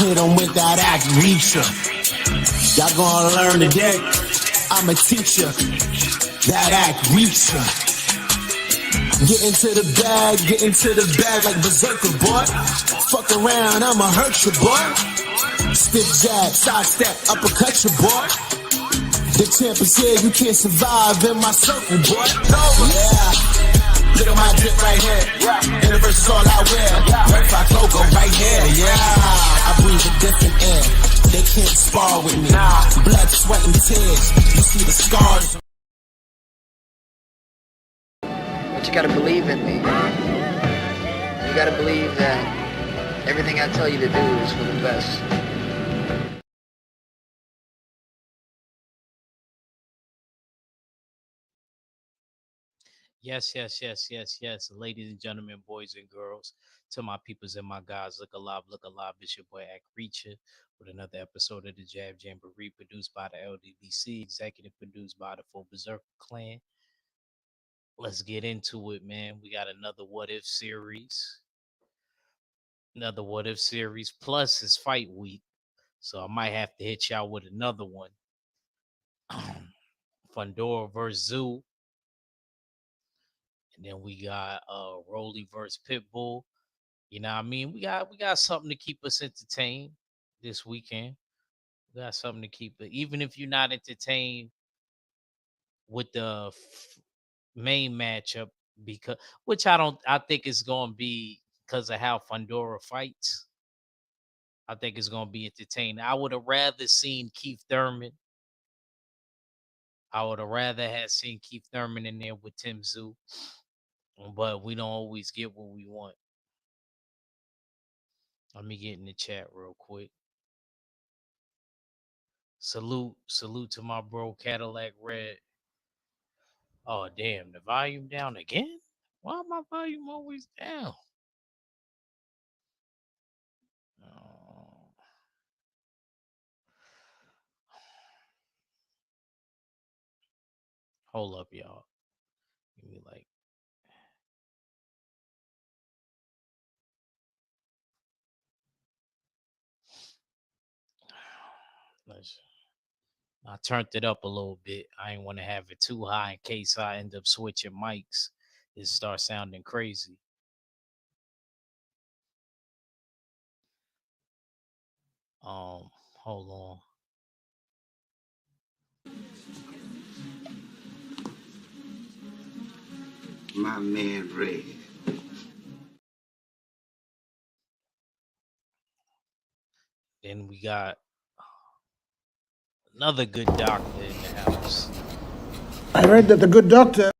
hit them with that act reacher. Y'all gonna learn today. I'm a teacher. That act reacher. Get into the bag like berserker, boy. Fuck around, I'ma hurt you, boy. Stiff jab, side step, uppercut you, boy. The champ is here, you can't survive in my circle, boy. Yeah. Look at my drip right here. Universe is all I wear. Red Fox logo right here. Yeah. I breathe a different air. They can't spar with me. Blood, sweat, and tears. You see the scars. But you gotta believe in me. You gotta believe that everything I tell you to do is for the best. Yes. Ladies and gentlemen, boys and girls, to my peoples and my guys, look alive. It's your boy Act Reacher with another episode of the Jab Jamboree, produced by the LDBC, executive produced by the Full Berserker Clan. Let's get into it, man. We got another What If series. Plus it's fight week. So I might have to hit y'all with another one. Fundora versus Zoo. And then we got Rolly versus Pitbull. You know what I mean? We got something to keep us entertained this weekend. We got something to keep it. Even if you're not entertained with the main matchup, because which I think is gonna be because of how Fundora fights. I think it's gonna be entertaining. I would have rather seen Keith Thurman. I would have rather had seen Keith Thurman in there with Tim Zoo. But we don't always get what we want. Let me get in the chat real quick. Salute to my bro Cadillac Red. Oh damn, the volume down again? Why my volume always down? Oh. Hold up, y'all. Give me like I turned it up a little bit. I ain't want to have it too high in case I end up switching mics. It starts sounding crazy. Hold on. My man Red. Then we got another good doctor in the house. I read that the good doctor.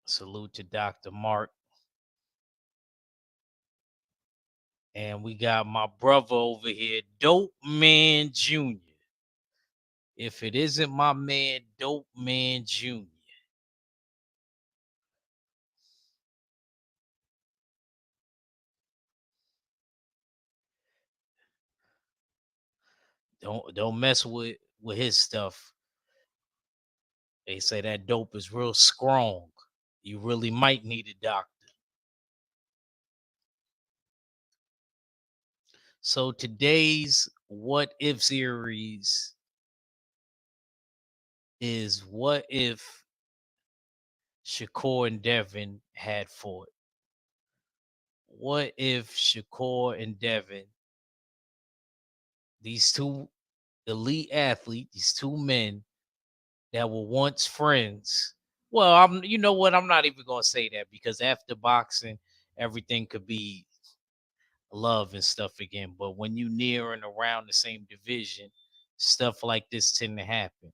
Salute to Dr. Mark. And we got my brother over here, Dope Man Jr. If it isn't my man, Dope Man Jr. Don't mess with his stuff. They say that dope is real strong. You really might need a doctor. So today's What If series is what if Shakur and Devin had fought? What if Shakur and Devin, these two elite athletes, these two men that were once friends. Well, you know what? I'm not even gonna say that because after boxing, everything could be love and stuff again. But when you near and around the same division, stuff like this tend to happen.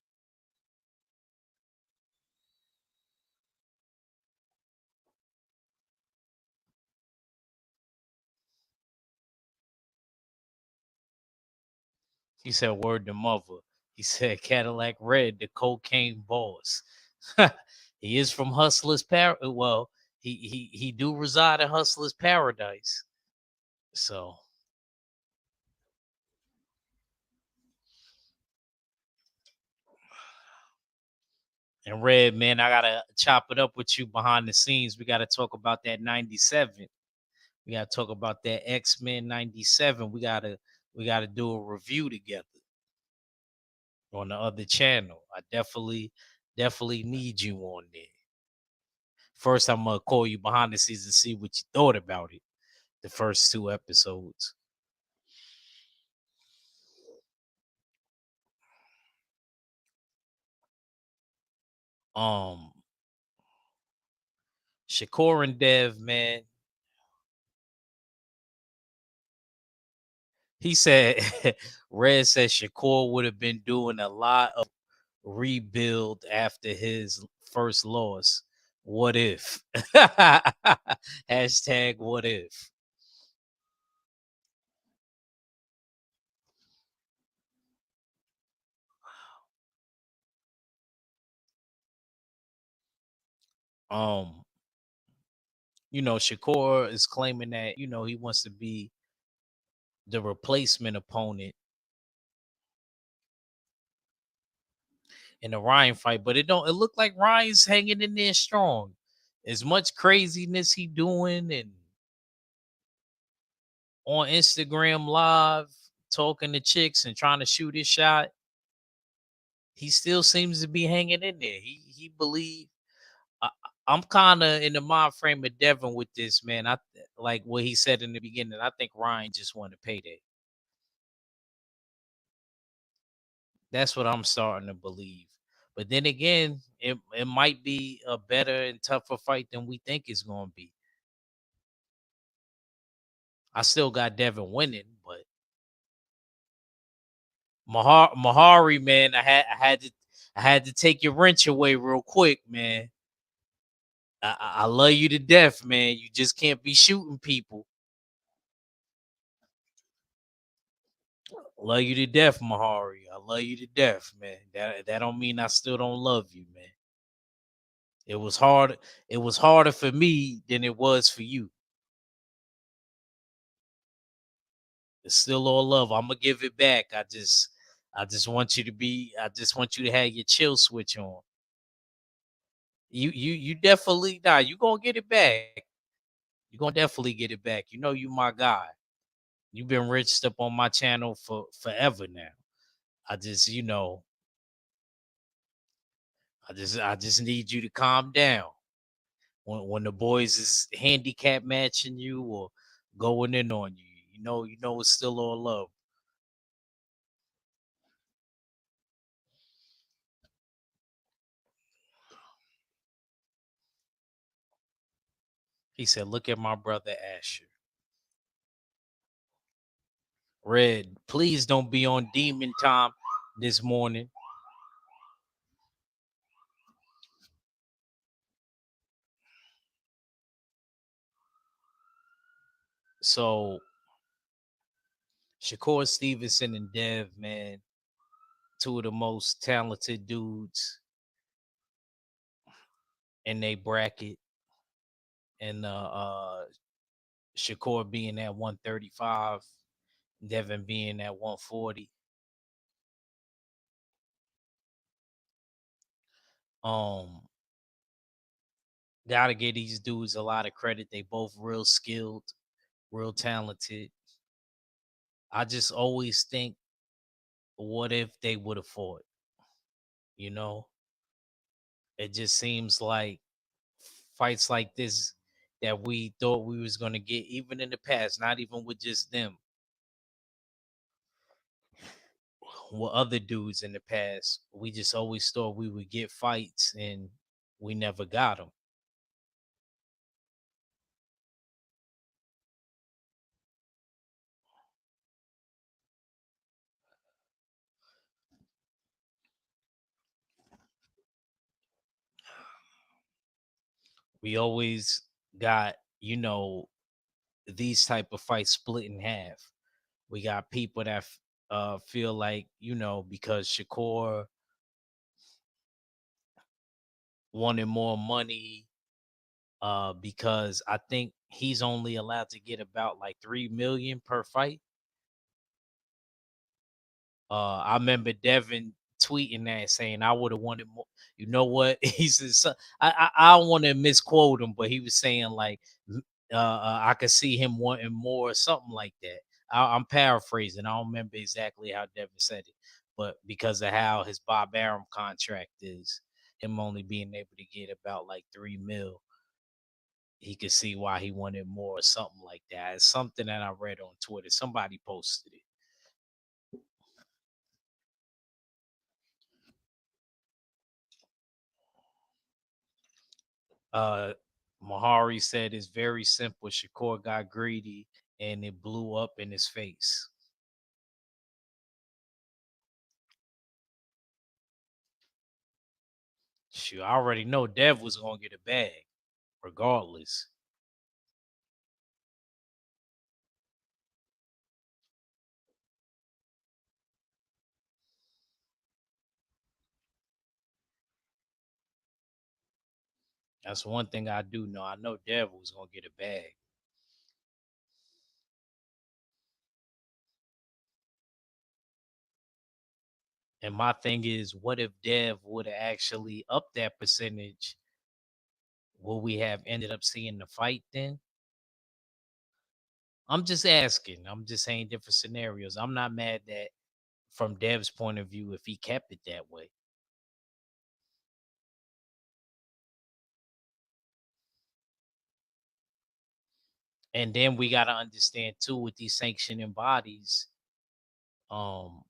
He said, "Word to mother." He said, "Cadillac Red, the cocaine boss." He is from Hustler's Paradise. Well, he do reside in Hustler's Paradise. So And Red, man, I gotta chop it up with you behind the scenes. We gotta talk about that 97. We gotta talk about that X-Men 97. We gotta do a review together on the other channel. I definitely need you on there. First, I'm gonna call you behind the scenes and see what you thought about it. The first 2 episodes. Um, Shakur and Dev, man. He said Red said Shakur would have been doing a lot of rebuild after his first loss. What if? Hashtag what if. Um, Shakur is claiming that, he wants to be the replacement opponent in the Ryan fight, but it look like Ryan's hanging in there strong. As much craziness he doing and on Instagram live talking to chicks and trying to shoot his shot, he still seems to be hanging in there. He believe I, I'm kind of in the mind frame of Devin with this, man. I like what he said in the beginning. I think Ryan just wanted to payday. That's what I'm starting to believe. But then again, it might be a better and tougher fight than we think it's going to be. I still got Devin winning, but Mahari, man, I had to take your wrench away real quick, man. I love you to death, man. You just can't be shooting people. Love you to death, Mahari. I love you to death, man. That don't mean I still don't love you, man. It was hard. It was harder for me than it was for you. It's still all love. I'm gonna give it back. I just want you to be. I just want you to have your chill switch on. You definitely nah. You gonna get it back. You gonna definitely get it back. You know you my guy. You've been rich up on my channel for forever now. I just I just need you to calm down. When the boys is handicap matching you or going in on you, you know it's still all love. He said, "Look at my brother Asher." Red, please don't be on demon time this morning. So Shakur Stevenson and Dev, man, two of the most talented dudes in they bracket, and Shakur being at 135, Devin being at 140. Um, Gotta give these dudes a lot of credit. They both real skilled, real talented. I just always think, what if they would have fought? You know, it just seems like fights like this that we thought we was gonna get, even in the past, not even with just them, with other dudes in the past. We just always thought we would get fights, and we never got them. We always got, these type of fights split in half. We got people that feel like, because Shakur wanted more money, because I think he's only allowed to get about like 3 million per fight. I remember Devin tweeting that saying I would have wanted more. You know what? He says I don't want to misquote him, but he was saying like I could see him wanting more or something like that. I'm paraphrasing. I don't remember exactly how Devin said it, but because of how his Bob Arum contract is, him only being able to get about like 3 mil, he could see why he wanted more or something like that. It's something that I read on Twitter. Somebody posted it. Uh Mahari said it's very simple. Shakur got greedy and it blew up in his face. Shoot, I already know Dev was gonna get a bag, regardless. That's one thing I do know. I know Dev was gonna get a bag. And my thing is, what if Dev would have actually upped that percentage? Will we have ended up seeing the fight then? I'm just asking. I'm just saying different scenarios. I'm not mad that from Dev's point of view if he kept it that way. And then we gotta understand too with these sanctioning bodies, um,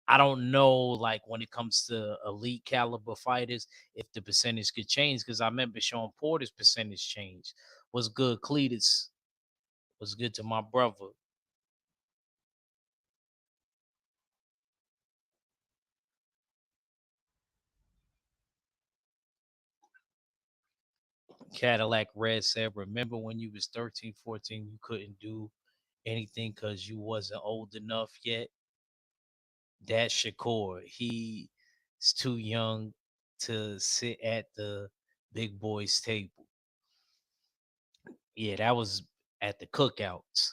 I don't know like when it comes to elite caliber fighters if the percentage could change because I remember Sean Porter's percentage changed. Was good, Cletus was good to my brother. Cadillac Red said, remember when you was 13, 14, you couldn't do anything because you wasn't old enough yet? That's Shakur. He's too young to sit at the big boys table. Yeah, that was at the cookouts.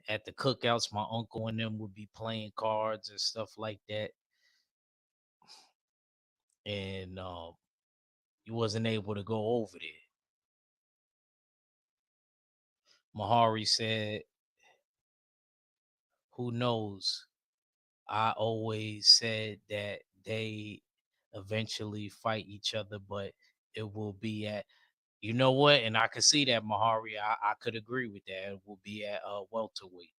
At the cookouts, my uncle and them would be playing cards and stuff like that. And he wasn't able to go over there. Mahari said, who knows? I always said that they eventually fight each other, but it will be at, you know what? And I could see that, Mahari. I could agree with that. It will be at welterweight.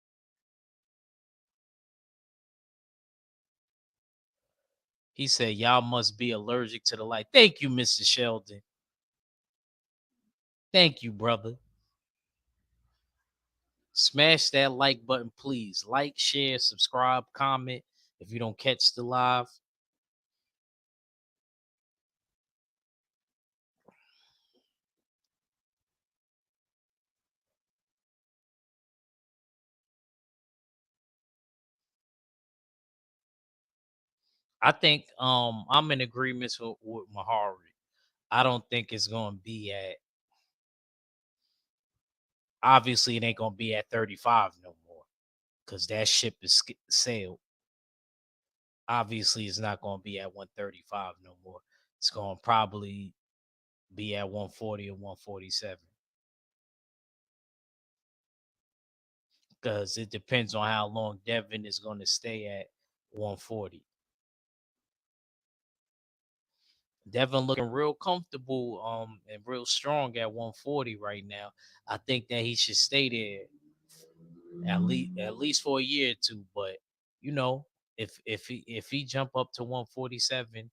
He said, y'all must be allergic to the light. Thank you, Mr. Sheldon. Thank you, brother. Smash that like button, please. Like, share, subscribe, comment if you don't catch the live. I think I'm in agreement with Mahari. I don't think it's gonna be at, obviously it ain't gonna be at 35 no more. Cause that ship is sailed. Obviously it's not gonna be at 135 no more. It's gonna probably be at 140 or 147. Because it depends on how long Devin is gonna stay at 140. Devin looking real comfortable and real strong at 140 right now. I think that he should stay there at least for a year or two. But you know, if he jump up to 147,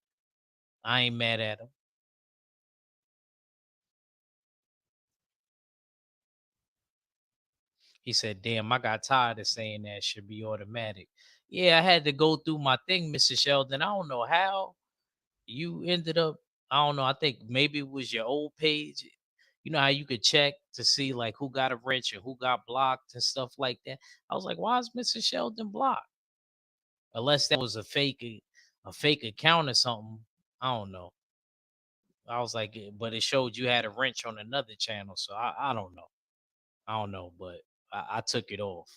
I ain't mad at him. He said, "Damn, I got tired of saying that should be automatic." Yeah, I had to go through my thing, Mr. Sheldon. I don't know how you ended up. I don't know. I think maybe it was your old page. You know how you could check to see like who got a wrench and who got blocked and stuff like that. I was like, why is Mr. Sheldon blocked? Unless that was a fake account or something. I don't know. I was like, but it showed you had a wrench on another channel, so I don't know. I don't know, but I took it off.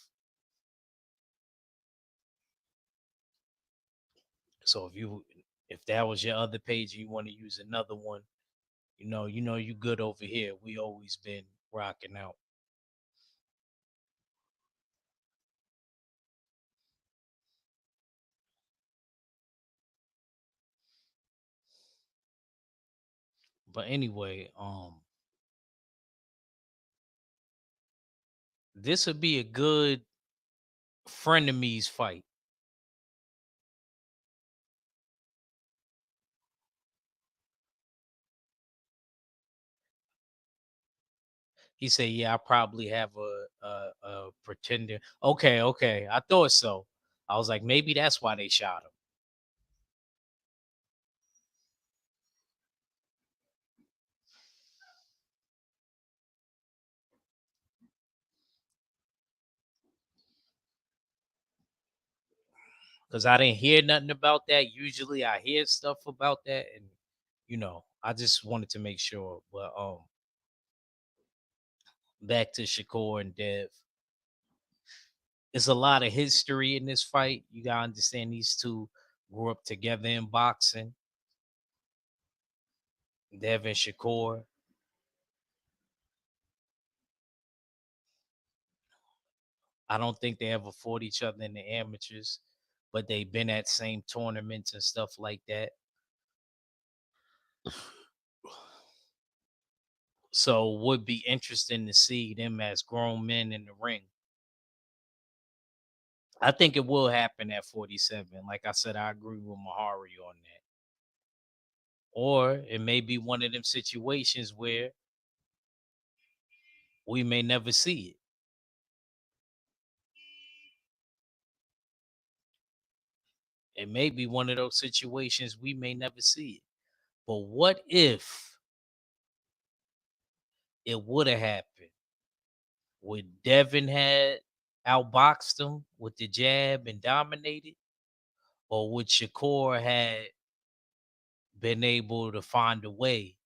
So if you If that was your other page and you want to use another one, you good over here. We always been rocking out. But anyway, this would be a good frenemies fight. He said, "Yeah, I probably have a pretender." Okay, okay, I thought so. I was like, maybe that's why they shot him. Because I didn't hear nothing about that. Usually I hear stuff about that, and I just wanted to make sure. But back to Shakur and Dev. There's a lot of history in this fight. You gotta understand these two grew up together in boxing. Devin Shakur. I don't think they ever fought each other in the amateurs, but they've been at same tournaments and stuff like that. So would be interesting to see them as grown men in the ring. I think it will happen at 47. Like I said, I agree with Mahari on that. Or it may be one of them situations where we may never see it. It may be one of those situations we may never see it. But what if it would have happened? Would Devin had outboxed him with the jab and dominated? Or would Shakur had been able to find a way?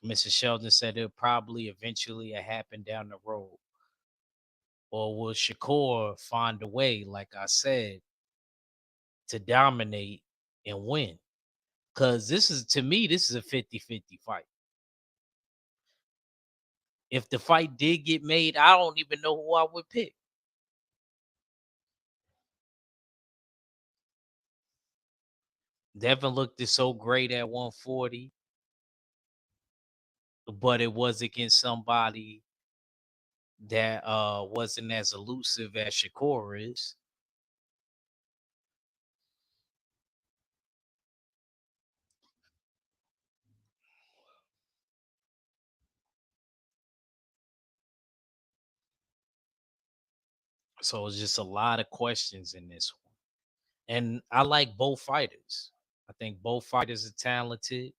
Mr. Sheldon said it'll probably eventually happen down the road. Or will Shakur find a way, like I said, to dominate and win? Because to me, this is a 50-50 fight. If the fight did get made, I don't even know who I would pick. Devin looked so great at 140, but it was against somebody that wasn't as elusive as Shakur is. So it's just a lot of questions in this one. And I like both fighters. I think both fighters are talented.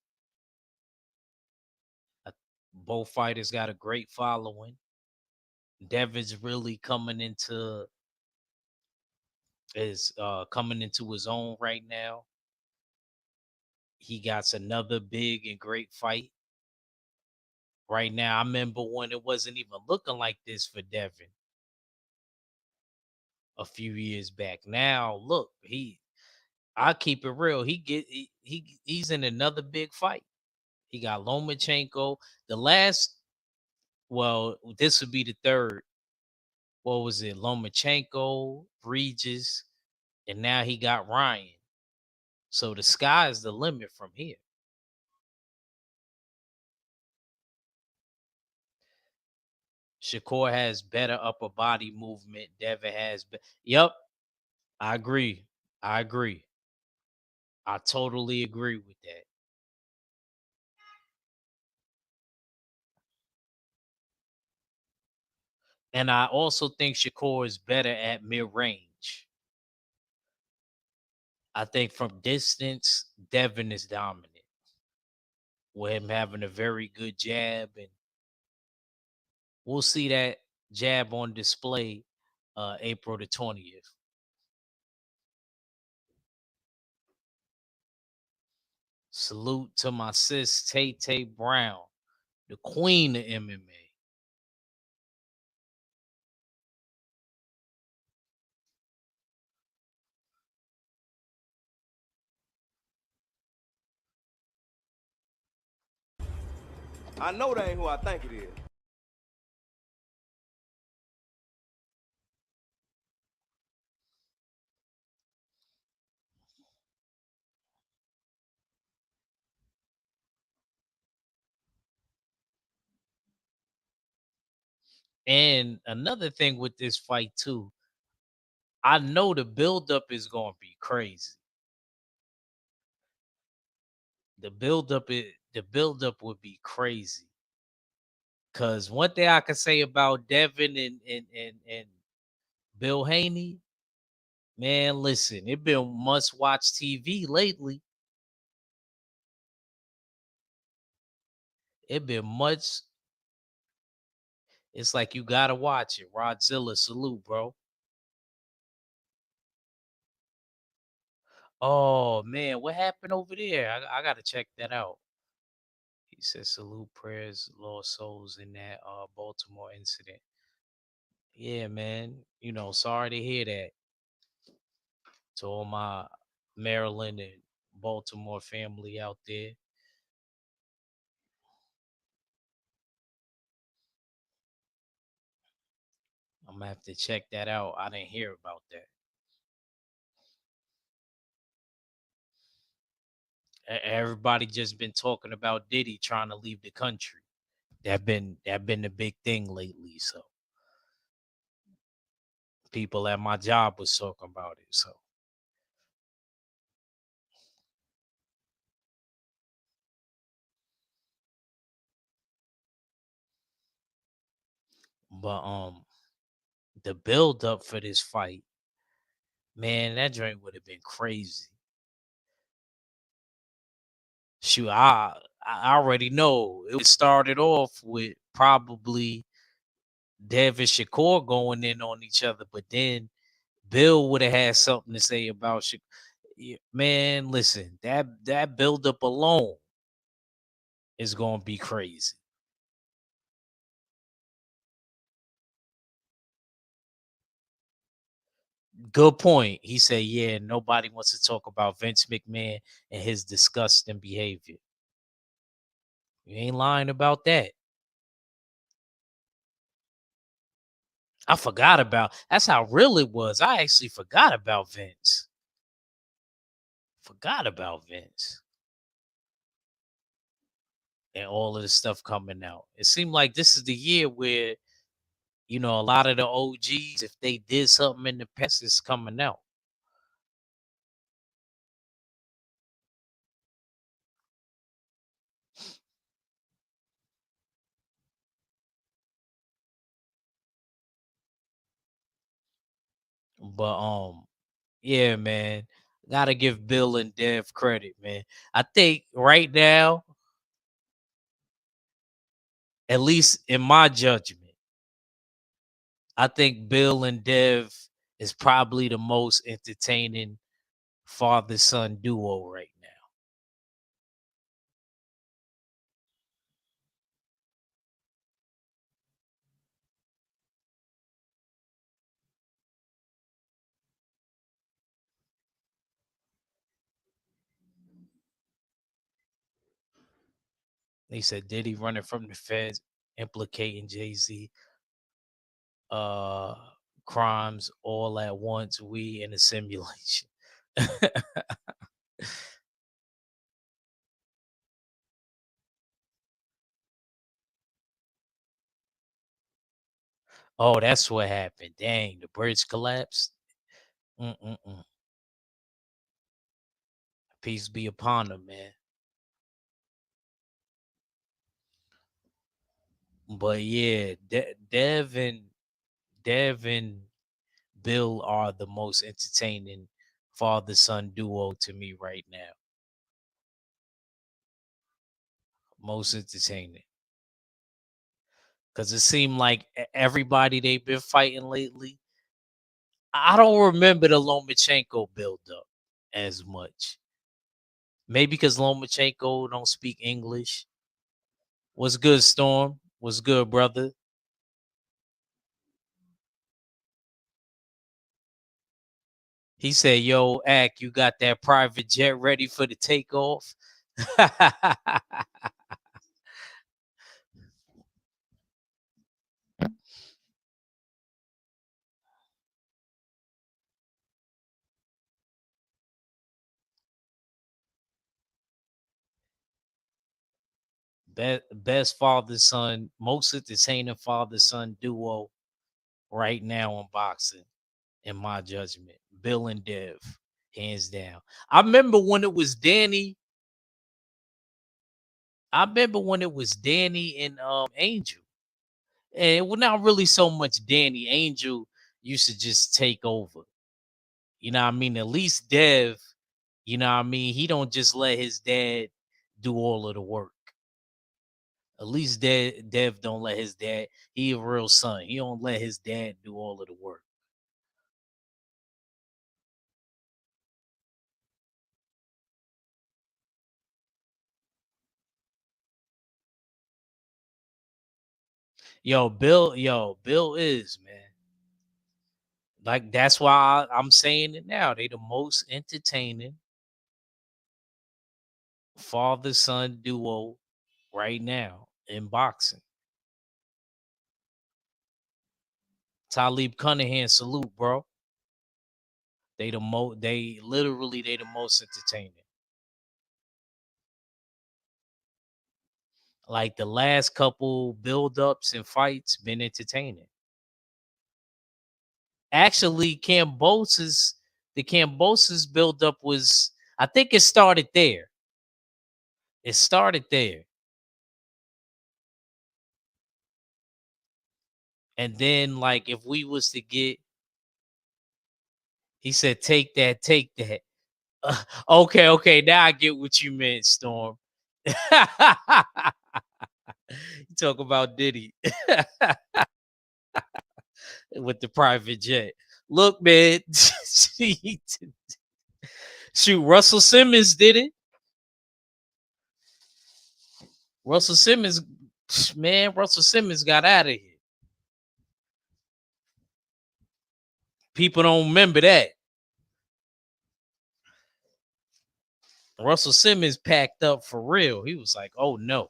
Uh, Both fighters got a great following. Devin's really coming into his own right now. He got another big and great fight right now. I remember when it wasn't even looking like this for Devin a few years back. Now, look, I keep it real. He's in another big fight. He got Lomachenko. The last, well, this would be the third. What was it? Lomachenko, Regis, and now he got Ryan. So the sky is the limit from here. Shakur has better upper body movement. Devin has. Yep, I agree. I agree. I totally agree with that. And I also think Shakur is better at mid range. I think from distance, Devin is dominant with him having a very good jab. And we'll see that jab on display April the 20th. Salute to my sis, Tay Tay Brown. the queen of MMA. I know that ain't who I think it is. And another thing with this fight too, I know the buildup is going to be crazy. The buildup would be crazy. Cause one thing I can say about Devin and Bill Haney, man, listen, it been must watch TV lately. It been much. It's like you gotta watch it. Rodzilla, salute, bro. Oh man, what happened over there? I gotta check that out. He said salute prayers, lost souls in that Baltimore incident. Yeah, man. Sorry to hear that. To all my Maryland and Baltimore family out there. I'm gonna have to check that out. I didn't hear about that. Everybody just been talking about Diddy trying to leave the country. That been the big thing lately. So people at my job was talking about it. So, but the build up for this fight, man, that drink would have been crazy. Shoot, I already know it started off with probably Devin Shakur going in on each other, but then Bill would have had something to say about Shakur. Man, listen, that build up alone is gonna be crazy. Good point. He said, "Yeah, nobody wants to talk about Vince McMahon and his disgusting behavior." You ain't lying about that. I forgot about. That's how real it was. I actually forgot about Vince. Forgot about Vince and all of the stuff coming out. It seemed like this is the year where a lot of the OGs, if they did something in the past, it's coming out. But yeah, man, gotta give Bill and Dev credit, man. I think right now, at least in my judgment, I think Bill and Dev is probably the most entertaining father son duo right now. They said Diddy running from the feds, implicating Jay Z, uh, crimes all at once. We in a simulation. Oh, that's what happened. Dang, the bridge collapsed. Mm-mm-mm. Peace be upon them, man. But yeah, Dev and Bill are the most entertaining father son duo to me right now. Most entertaining. Because it seemed like everybody they've been fighting lately. I don't remember the Lomachenko build up as much. Maybe because Lomachenko don't speak English. What's good, Storm? What's good, brother? He said, "Yo, Ack, you got that private jet ready for the takeoff?" Best father son, most entertaining father son duo right now in boxing, in my judgment. Bill and Dev, hands down. I remember when it was Danny. I remember when it was Danny and Angel. And it was not really so much Danny. Angel used to just take over. You know what I mean? At least Dev, you know what I mean? He don't just let his dad do all of the work. At least Dev don't let his dad. He a real son. He don't let his dad do all of the work. Bill is, man. Like that's why I'm saying it now. They the most entertaining father son duo right now in boxing. Talib Cunningham, salute, bro. They the most entertaining. Like the last couple build-ups and fights been entertaining. Actually, the Cambosis build-up was, I think it started there. It started there. And then like if we was to get, he said take that, take that. Okay, now I get what you meant, Storm. You talk about Diddy with the private jet. Look, man, shoot, Russell Simmons did it. Russell Simmons, man, Russell Simmons got out of here. People don't remember that. Russell Simmons packed up for real. He was like, oh no.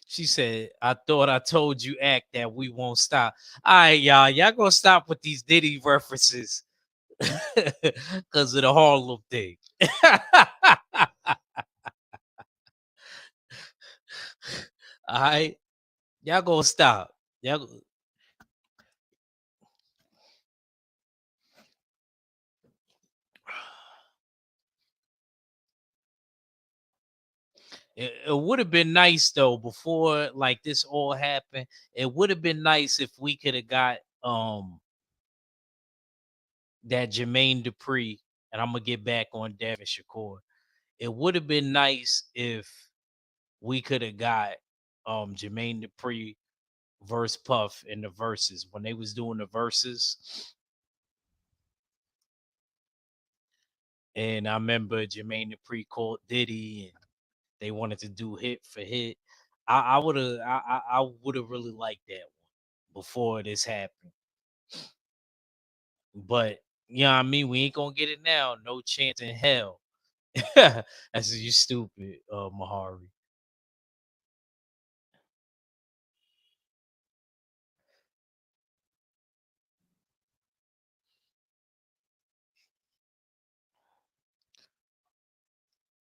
She said, I thought I told you, Act, that we won't stop. All right, y'all. Y'all gonna stop with these Diddy references because of the Harlem thing. All right. Y'all gonna stop. Y'all, it would have been nice though before like this all happened. It would have been nice if we could have got that Jermaine Dupri, and I'm gonna get back on Devin Shakur. It would have been nice if we could have got Jermaine Dupri verse Puff in the verses when they was doing the verses. And I remember Jermaine Dupri called Diddy and they wanted to do hit for hit. I would have I would have really liked that one before this happened. But you know what I mean? We ain't gonna get it now. No chance in hell. That's you stupid, Mahari.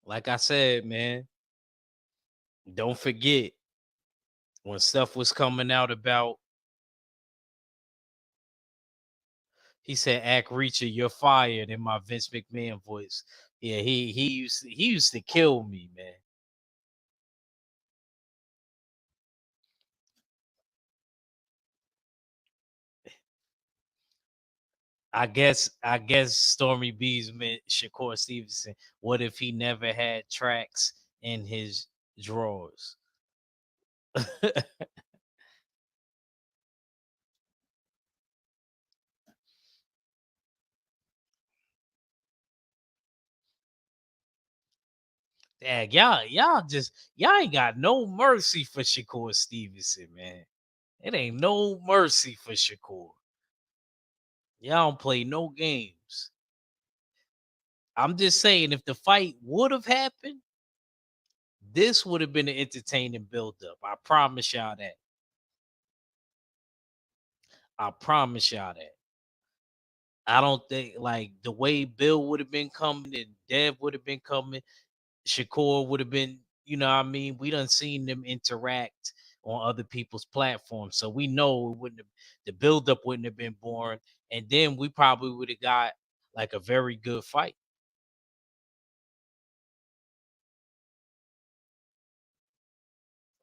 Like I said, man, don't forget when stuff was coming out about, he said, "Act Reacher, you're fired," in my Vince McMahon voice. Yeah, he used to kill me, man. I guess Stormy B's meant Shakur Stevenson. What if he never had tracks in his drawers? Dang, y'all ain't got no mercy for Shakur Stevenson, man. It ain't no mercy for Shakur. Y'all don't play no games. I'm just saying, if the fight would have happened, this would have been an entertaining build-up. I promise y'all that. I promise y'all that. I don't think like the way Bill would have been coming and Dev would have been coming, Shakur would have been, you know what I mean? We done seen them interact on other people's platforms. So we know it wouldn't have, the buildup wouldn't have been boring. And then we probably would have got like a very good fight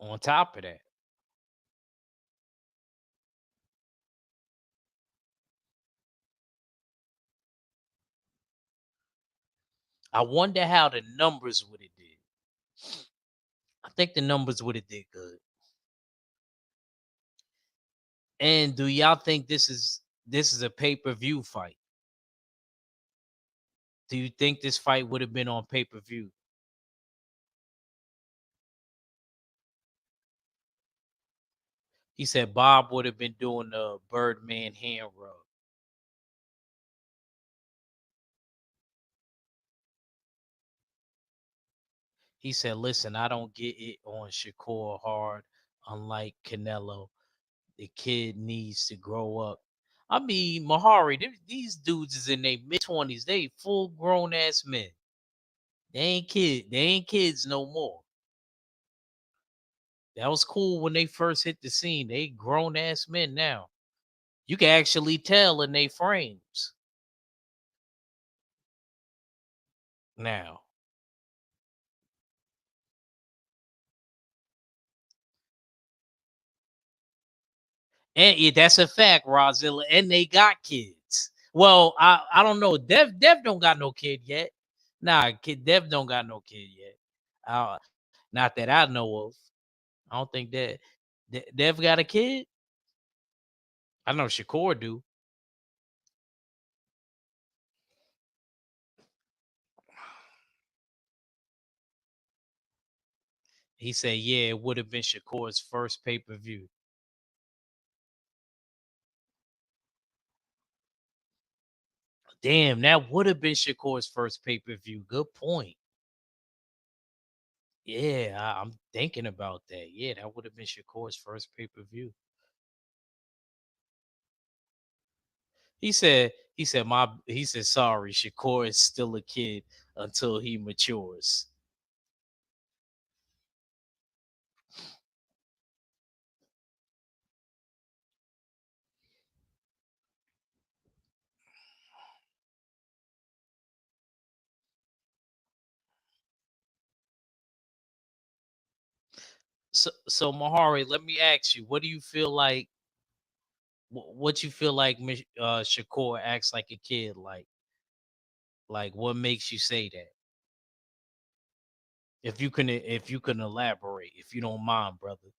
on top of that. I wonder how the numbers would have did. I think the numbers would have did good. And do y'all think this is a pay-per-view fight? Do you think this fight would have been on pay-per-view? He said Bob would have been doing the Birdman hand rub. He said, "Listen, I don't get it on Shakur hard. Unlike Canelo, the kid needs to grow up." I mean, Mahari, these dudes is in their mid 20s. They full grown ass men. They ain't kid. They ain't kids no more. That was cool when they first hit the scene. They grown ass men now. You can actually tell in their frames now. And yeah, that's a fact, Rozilla. And they got kids. Well, I don't know. Dev don't got no kid yet. Nah, kid Dev don't got no kid yet. Uh, not that I know of. I don't think that Dev got a kid. I know Shakur do. He said, yeah, it would have been Shakur's first pay-per-view. Damn, that would have been Shakur's first pay-per-view. Good point. Yeah, I'm thinking about that. Yeah, that would have been Shakur's first pay-per-view. He said sorry, Shakur is still a kid until he matures. So Mahari, let me ask you, what do you feel like what you feel like Shakur acts like a kid like what makes you say that? If you can elaborate, if you don't mind, brother.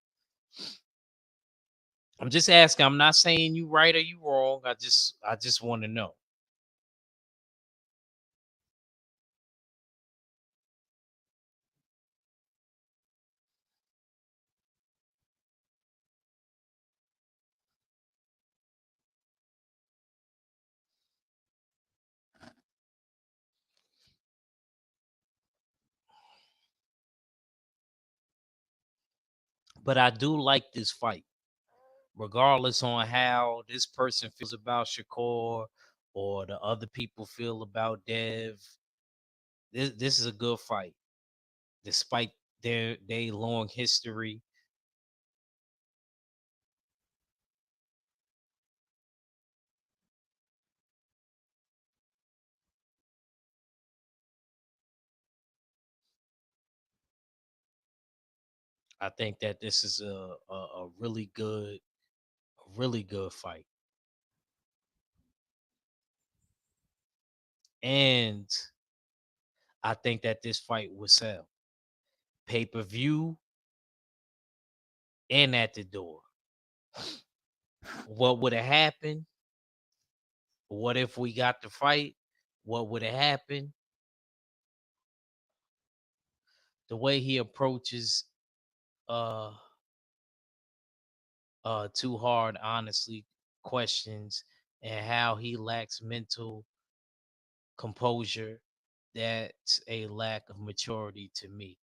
I'm just asking, I'm not saying you right or you wrong. I just want to know. But I do like this fight, regardless on how this person feels about Shakur or the other people feel about Dev. This is a good fight, despite their long history. I think that this is a really good fight. And I think that this fight would sell pay-per-view and at the door. What would have happened? What if we got the fight? What would have happened? The way he approaches uh too hard, honestly, questions and how he lacks mental composure, that's a lack of maturity to me.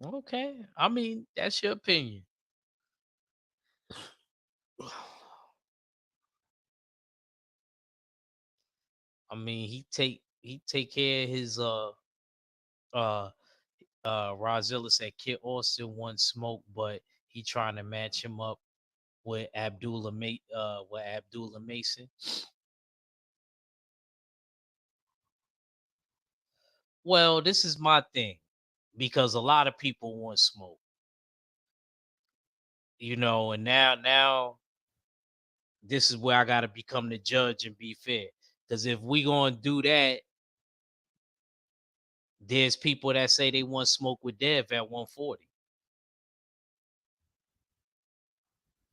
Okay. I mean, that's your opinion. I mean, he take care of his uh Rozilla said Kid Austin wants smoke, but he trying to match him up with Abdullah Mason. Well, this is my thing because a lot of people want smoke, and now this is where I got to become the judge and be fair. Because if we gonna do that, there's people that say they want smoke with Dev at 140.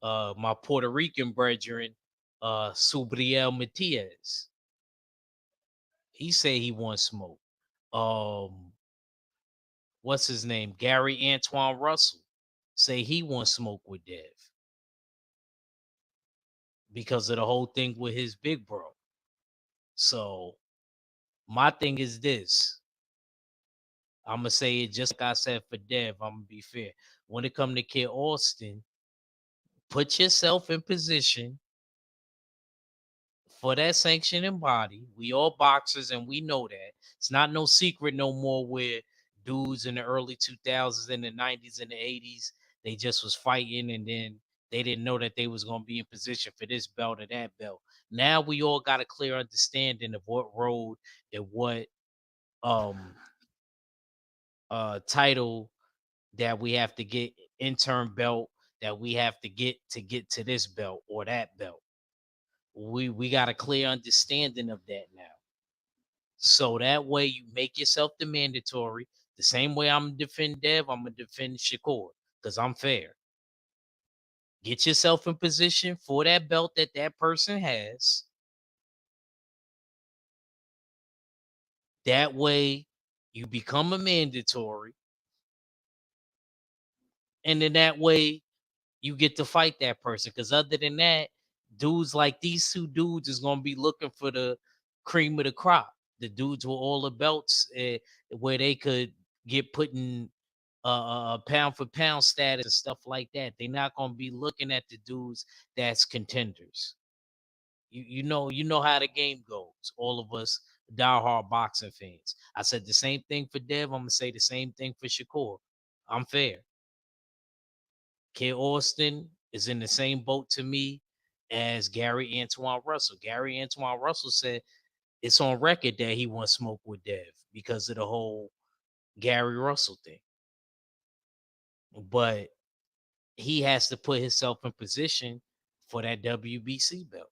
My Puerto Rican brethren, Subriel Matias, he say he wants smoke. Um, what's his name? Gary Antoine Russell say he wants smoke with Dev because of the whole thing with his big bro. So my thing is this. I'm gonna say it just like I said for Dev. I'm gonna be fair. When it come to Kid Austin, put yourself in position for that sanctioning body. We all boxers and we know that. It's not no secret no more where dudes in the early 2000s, in the 90s, and the 80s, they just was fighting and then they didn't know that they was going to be in position for this belt or that belt. Now we all got a clear understanding of what road and what um title that we have to get, intern belt that we have to get to this belt or that belt. We got a clear understanding of that now. So that way you make yourself the mandatory. The same way I'm gonna defend Dev, I'm gonna defend Shakur because I'm fair. Get yourself in position for that belt that that person has. That way you become a mandatory, and then that way you get to fight that person. Because other than that, dudes like these two dudes is gonna be looking for the cream of the crop. The dudes with all the belts, where they could get put in pound for pound status and stuff like that. They're not gonna be looking at the dudes that's contenders. You know how the game goes. All of us diehard boxing fans. I said the same thing for Dev. I'm gonna say the same thing for Shakur. I'm fair. Kid Austin is in the same boat to me as Gary Antoine Russell. Gary Antoine Russell said it's on record that he wants smoke with Dev because of the whole Gary Russell thing. But he has to put himself in position for that WBC belt.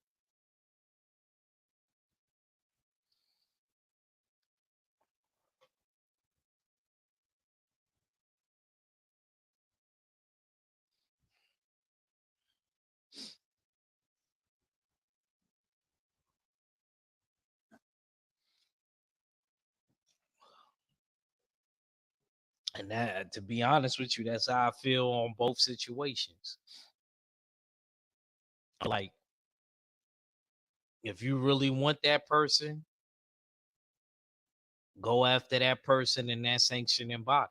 And that, to be honest with you, that's how I feel on both situations. Like, if you really want that person, go after that person in that sanctioning body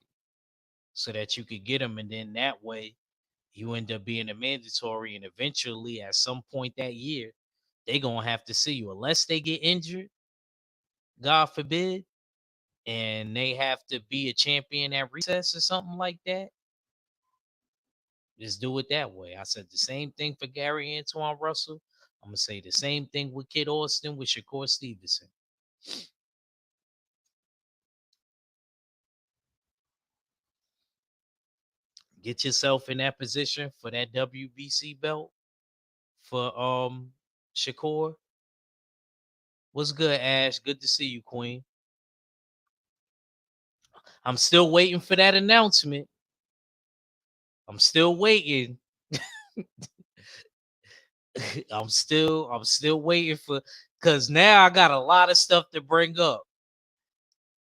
so that you could get them. And then that way, you end up being a mandatory. And eventually, at some point that year, they going to have to see you. Unless they get injured, God forbid, and they have to be a champion at recess or something like that, just do it that way. I said the same thing for Gary Antoine Russell. I'm gonna say the same thing with Kid Austin with Shakur Stevenson. Get yourself in that position for that WBC belt for Shakur, What's good, Ash? Good to see you, Queen. I'm still waiting for that announcement. I'm still waiting. I'm still waiting for, because now I got a lot of stuff to bring up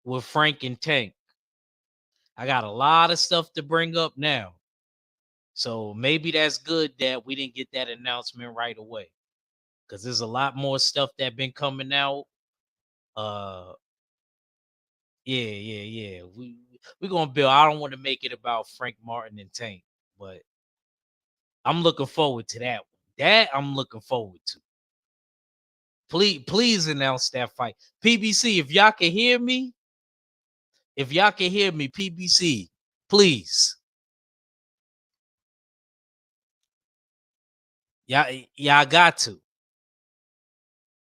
with Frank and Tank. I got a lot of stuff to bring up now. So maybe that's good that we didn't get that announcement right away. Because there's a lot more stuff that been coming out. Uh yeah. We gonna build. I don't want to make it about Frank Martin and Tank, but I'm looking forward to that one. That I'm looking forward to. Please announce that fight. PBC, if y'all can hear me, PBC, please. Y'all got to.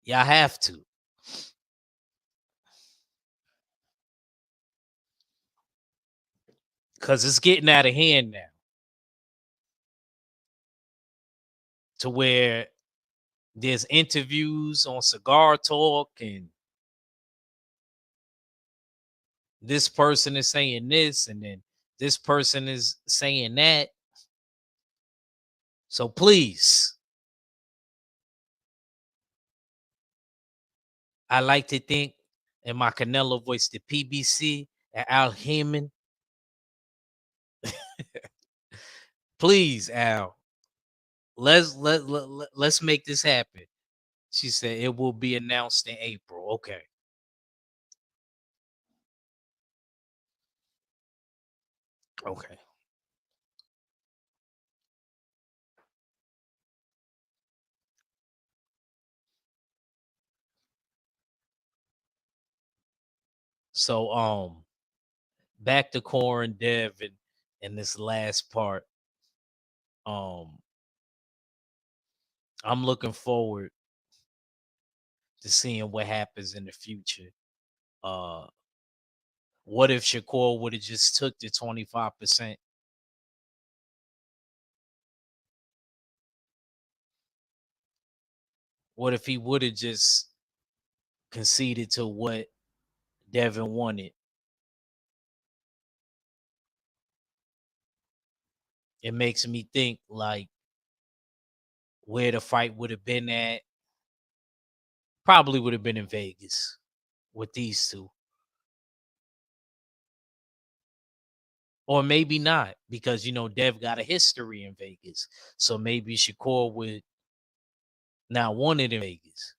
Y'all have to. Cause it's getting out of hand now. To where there's interviews on Cigar Talk and this person is saying this and then this person is saying that. So please, I like to think in my Canelo voice, the PBC and Al Heyman. Please, Al, let's make this happen. She said it will be announced in April. Okay. Okay. So back to Core and Devin in this last part. Um I'm looking forward to seeing what happens in the future. Uh what if Shakur would have just took the 25%? What if he would have just conceded to what Devin wanted? It makes me think like where the fight would have been at. Probably would have been in Vegas with these two. Or maybe not, because Dev got a history in Vegas. So maybe Shakur would not want it in Vegas.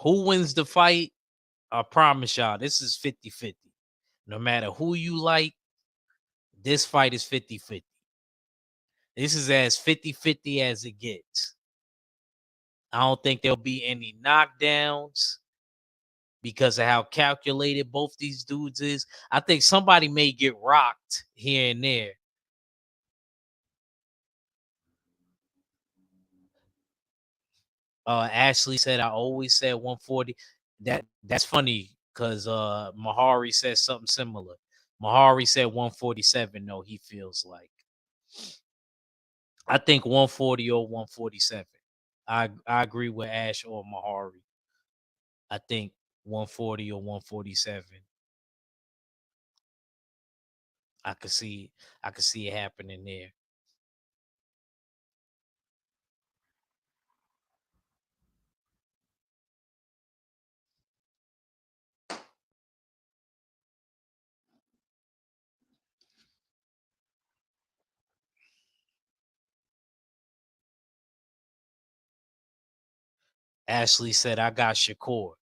Who wins the fight? I promise y'all, this is 50-50. No matter who you like, this fight is 50-50. This is as 50-50 as it gets. I don't think there'll be any knockdowns because of how calculated both these dudes is. I think somebody may get rocked here and there. Ashley said I always said 140. That's funny because Mahari said something similar. Mahari said 147. No, he feels like. I think 140 or 147. I agree with Ash or Mahari. I think 140 or 147. I could see it happening there. Ashley said I got Shakur.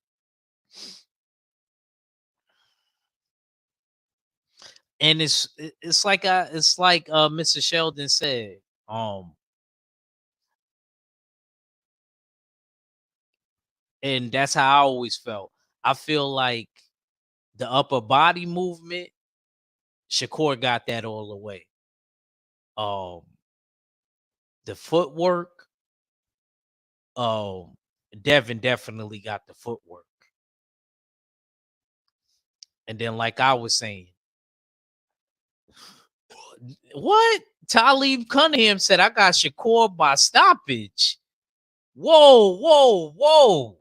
And it's like Mr. Sheldon said. Um and that's how I always felt. I feel like the upper body movement, Shakur got that all the way. Um, the footwork, um, Devin definitely got the footwork. And then, like I was saying, what? Talib Cunningham said, I got Shakur by stoppage. Whoa, whoa, whoa.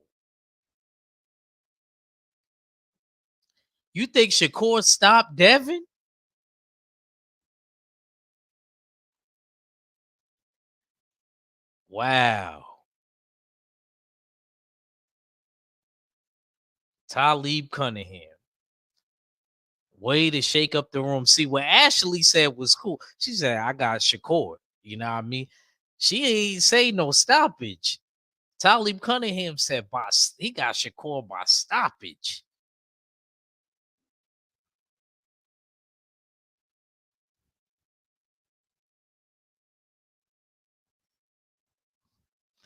You think Shakur stopped Devin? Wow. Talib Cunningham. Way to shake up the room. See, what Ashley said was cool. She said, I got Shakur. You know what I mean? She ain't say no stoppage. Talib Cunningham said he got Shakur by stoppage.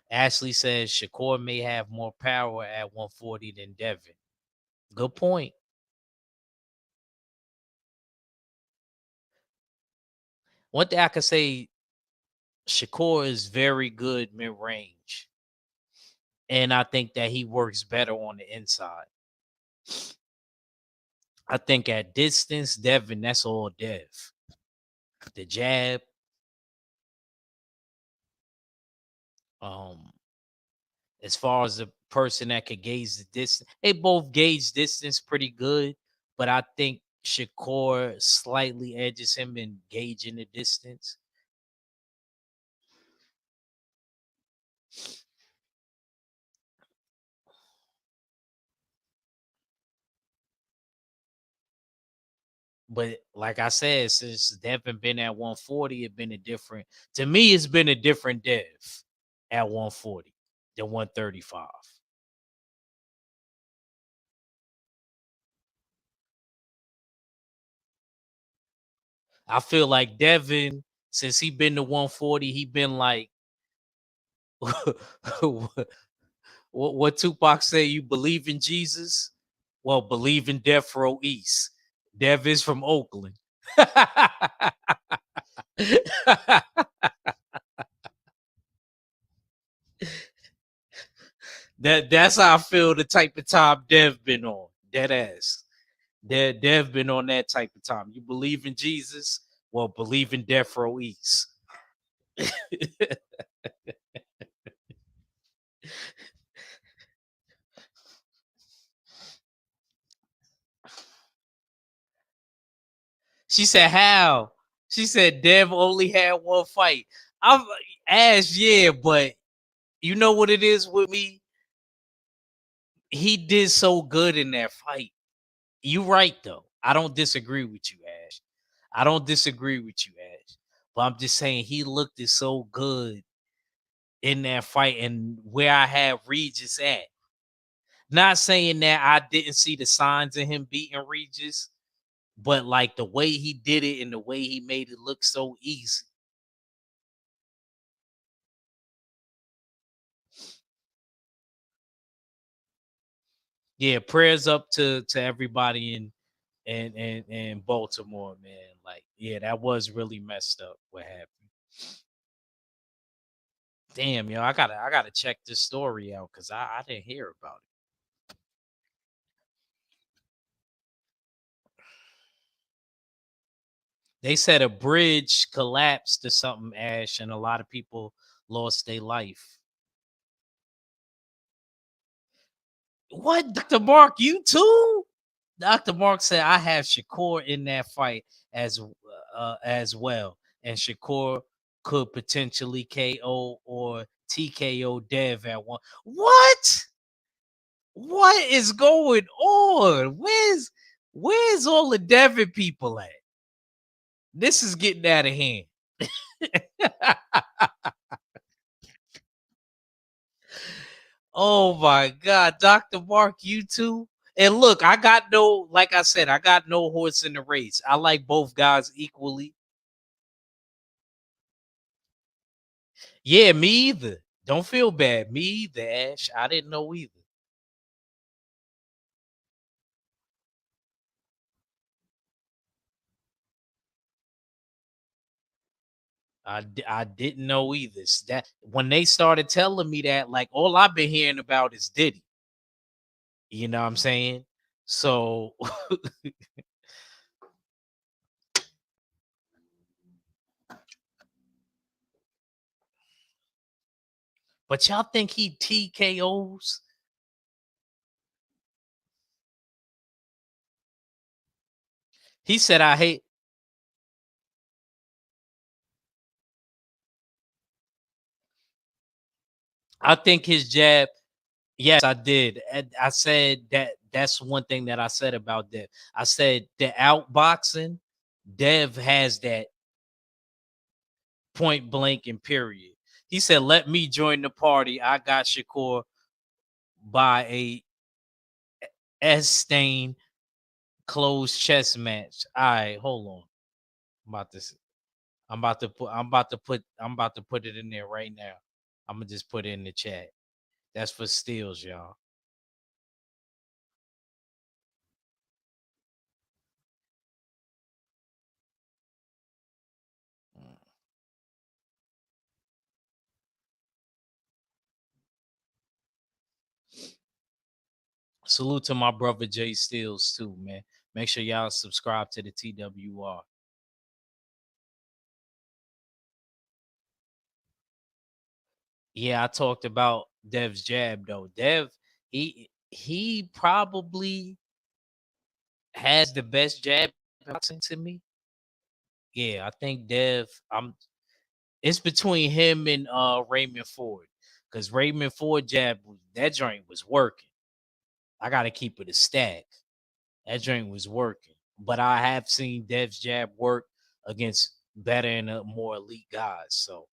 Ashley says Shakur may have more power at 140 than Devin. Good point. One thing I could say, Shakur is very good mid range. And I think that he works better on the inside. I think at distance, Devin, that's all Dev. The jab. As far as the person that could gauge the distance, they both gauge distance pretty good, but I think Shakur slightly edges him in gauging the distance. But like I said, since Devin been at 140, it's been a different. To me, it's been a different Dev at 140 than 135. I feel like Devin, since he been to 140, he been like what Tupac say, you believe in Jesus? Well, believe in Death Row East. Dev is from Oakland. That's how I feel the type of time Dev been on. Dead ass. Dev been on that type of time. You believe in Jesus? Well, believe in Death Row East. She said, how? She said Dev only had one fight. I'm ass, yeah, but you know what it is with me? He did so good in that fight. You right though. I don't disagree with you, Ash. I don't disagree with you, Ash. But I'm just saying he looked it so good in that fight and where I had Regis at. Not saying that I didn't see the signs of him beating Regis, but like the way he did it and the way he made it look so easy. Yeah, prayers up to everybody in Baltimore, man. Like, yeah, that was really messed up what happened. Damn, yo, I gotta check this story out because I didn't hear about it. They said a bridge collapsed or something, Ash, and a lot of people lost their life. What, Dr. Mark? You too? Dr. Mark said I have Shakur in that fight as well, and Shakur could potentially KO or TKO Dev at one. What? What is going on? Where's all the Devin people at? This is getting out of hand. Oh my God, Dr. Mark, you too. And look, I got no, like I said, I got no horse in the race. I like both guys equally. Yeah, me either. Don't feel bad. Me either, Ash. I didn't know either. I didn't know either. That when they started telling me that, like all I've been hearing about is Diddy. You know what I'm saying? So but y'all think he TKOs? He said I hate I think his jab, yes, I did. And I said that's one thing that I said about Dev. I said the outboxing, Dev has that point blank and period. He said, "Let me join the party. I got Shakur by a S stain closed chess match." All right, hold on. I'm about to. I'm about to put it in there right now. I'm gonna just put it in the chat. That's for steals, y'all. Salute to my brother Jay Steels too, man. Make sure y'all subscribe to the TWR. Yeah, I talked about Dev's jab though. Dev, he probably has the best jab boxing to me. Yeah, I think Dev. It's between him and Raymond Ford. Because Raymond Ford jab, that joint was working. I gotta keep it a stack. That joint was working. But I have seen Dev's jab work against better and more elite guys. So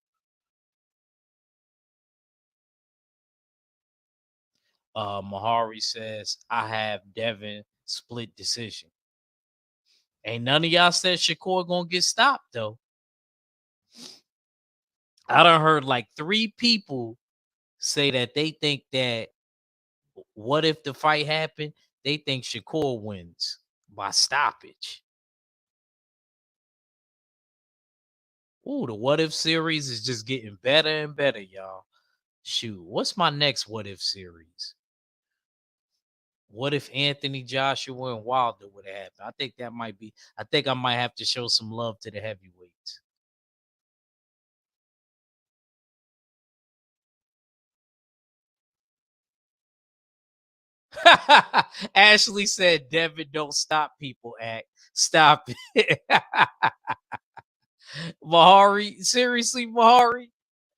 Mahari says, I have Devin split decision. Ain't none of y'all said Shakur gonna get stopped though. I done heard like 3 people say that they think that what if the fight happened? They think Shakur wins by stoppage. Ooh, the what if series is just getting better and better, y'all. Shoot, what's my next what if series? What if Anthony Joshua and Wilder would have happened? I think that might be. I think I might have to show some love to the heavyweights. Ashley said, "Devin, don't stop people. Act, stop it." Mahari, seriously, Mahari.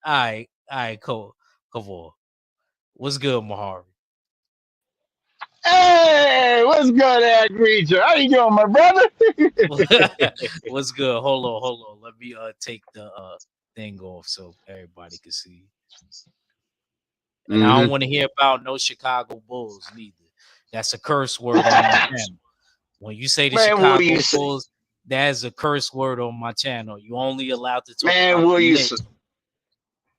All right, cool. Come on. What's good, Mahari? Hey, what's good, at Creature? How you doing, my brother? What's good? Hold on. Let me take the thing off so everybody can see. And I don't Mm-hmm. want to hear about no Chicago Bulls neither. That's a curse word on my channel. When you say the Man, will Chicago you say? Bulls, that is a curse word on my channel. You only allowed to talk Man, about will the you? Knicks.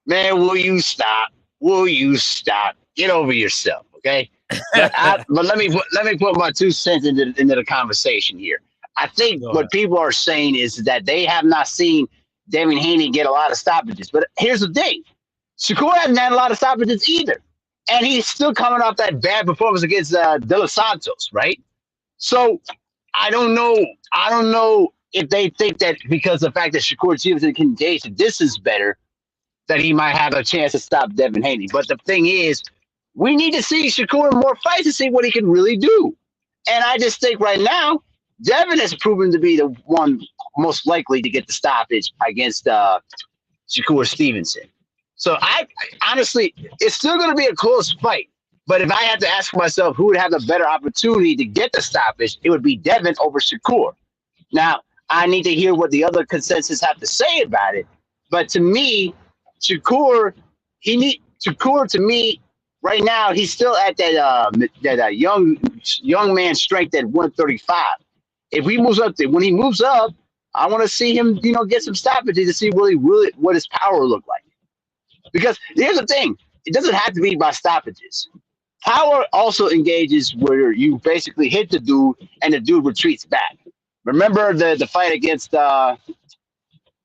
Man, will you stop? Will you stop? Get over yourself, okay? But let me put my 2 cents into the conversation here. I think Go ahead. what people are saying is that they have not seen Devin Haney get a lot of stoppages. But here's the thing: Shakur hasn't had a lot of stoppages either, and he's still coming off that bad performance against De Los Santos, right? So I don't know. I don't know if they think that because the fact that Shakur Stevenson can gauge the distance better, that he might have a chance to stop Devin Haney. But the thing is, we need to see Shakur in more fights to see what he can really do. And I just think right now, Devin has proven to be the one most likely to get the stoppage against Shakur Stevenson. So I honestly, it's still going to be a close fight. But if I had to ask myself who would have the better opportunity to get the stoppage, it would be Devin over Shakur. Now, I need to hear what the other consensus have to say about it. But to me, Shakur, Shakur to me right now. He's still at that young man strength at 135. If he moves up, when he moves up, I want to see him, get some stoppages to see really what his power look like. Because here's the thing: it doesn't have to be by stoppages. Power also engages where you basically hit the dude and the dude retreats back. Remember the fight against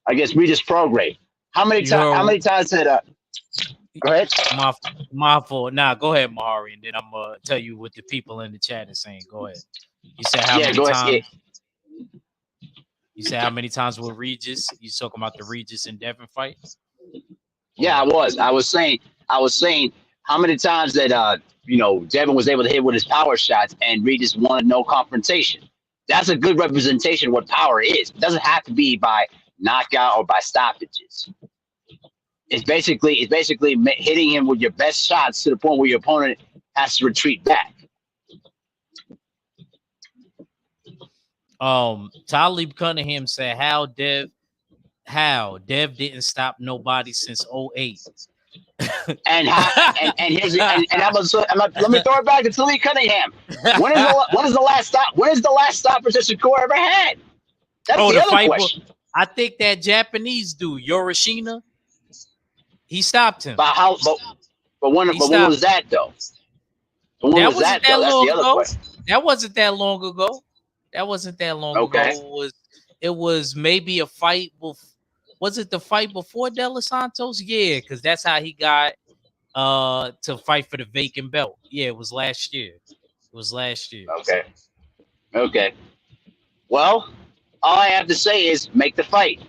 Regis Prograde. How many You times? heard How many times did Go ahead. my fault. Nah, go ahead, Mahari, and then I'm gonna tell you what the people in the chat are saying. Go ahead. You said how Yeah, many go ahead. Yeah, times? You said how many times with Regis? You talking about the Regis and Devin fight? yeah. I Or was. I was saying how many times that Devin was able to hit with his power shots and Regis wanted no confrontation. That's a good representation of what power is. It doesn't have to be by knockout or by stoppages. It's basically hitting him with your best shots to the point where your opponent has to retreat back. Talib Cunningham said how Dev didn't stop nobody since '08. And here's let me throw it back to Talib Cunningham. When is the last stop? When is the last stoppage that Shakur ever had? That's the the other fight. question. I think that Japanese dude, Yorishina, he stopped him. But how? But when was that though? When That was wasn't that that though? That's long the other ago. question. That wasn't that long ago. That wasn't that long Okay. ago. It was maybe a fight. Was it the fight before De Los Santos? Yeah, because that's how he got to fight for the vacant belt. Yeah, it was last year. It was last year. Okay. Okay. Well, all I have to say is make the fight.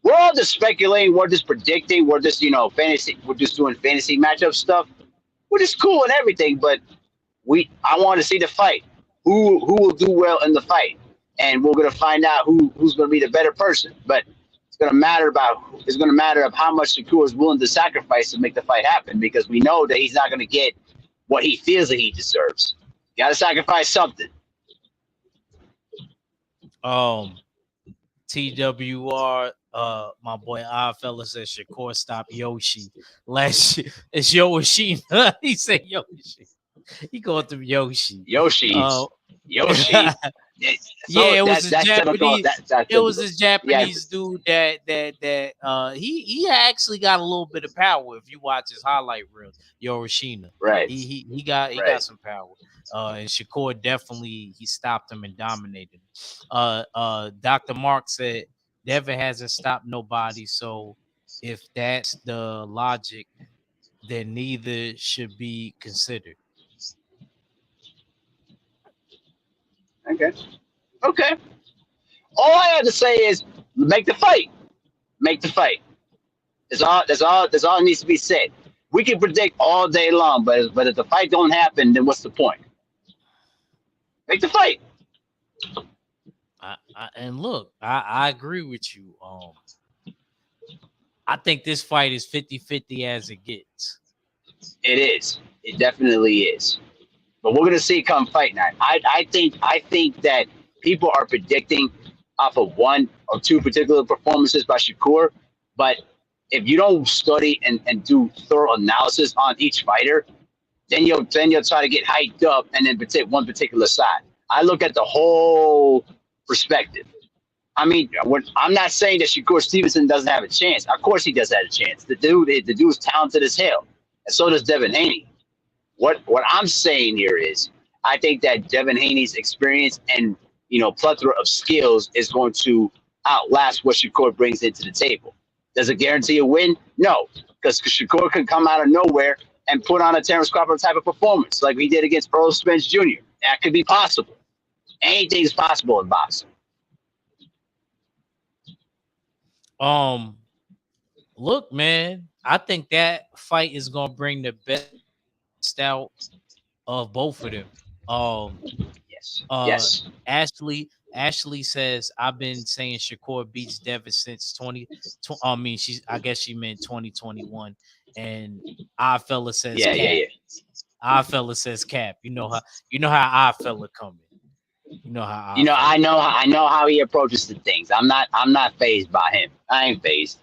We're all just speculating. We're just predicting. We're just fantasy. We're just doing fantasy matchup stuff. We're just cool and everything, but I want to see the fight. Who will do well in the fight, and we're gonna find out who's gonna be the better person. But it's gonna matter of how much Shakur is willing to sacrifice to make the fight happen, because we know that he's not gonna get what he feels that he deserves. You gotta sacrifice something. TWR, my boy Oddfella says Shakur stopped Yoshi last year. It's Yoshi. He said Yoshi. He called him Yoshi. Yoshi. Yeah, it was this Japanese. It was this Japanese dude that he actually got a little bit of power if you watch his highlight reel. Yorishina. Right. He got some power. And Shakur definitely he stopped him and dominated him. Dr. Mark said Devin hasn't stopped nobody, so if that's the logic, then neither should be considered. Okay. All I have to say is make the fight. Make the fight. That's all that needs to be said. We can predict all day long, but if the fight don't happen, then what's the point? Make the fight. And look, I agree with you. I think this fight is 50-50 as it gets. It is. It definitely is. But we're gonna see come fight night. I think that people are predicting off of one or two particular performances by Shakur, but if you don't study and do thorough analysis on each fighter, then you'll try to get hyped up and then take one particular side. I look at the whole perspective. I mean, I'm not saying that Shakur Stevenson doesn't have a chance. Of course he does have a chance. The dude's talented as hell, and so does Devin Haney. What I'm saying here is, I think that Devin Haney's experience and plethora of skills is going to outlast what Shakur brings into the table. Does it guarantee a win? No, because Shakur can come out of nowhere and put on a Terrence Crawford type of performance like he did against Earl Spence Jr. That could be possible. Anything's possible in boxing. Look, man, I think that fight is gonna bring the best out of both of them. Yes. Ashley says I've been saying Shakur beats Devin since I guess she meant 2021. And Oddfella says Cap. Yeah. Oddfella says Cap. You know how Oddfella coming. I know how he approaches the things. I'm not fazed by him. I ain't fazed.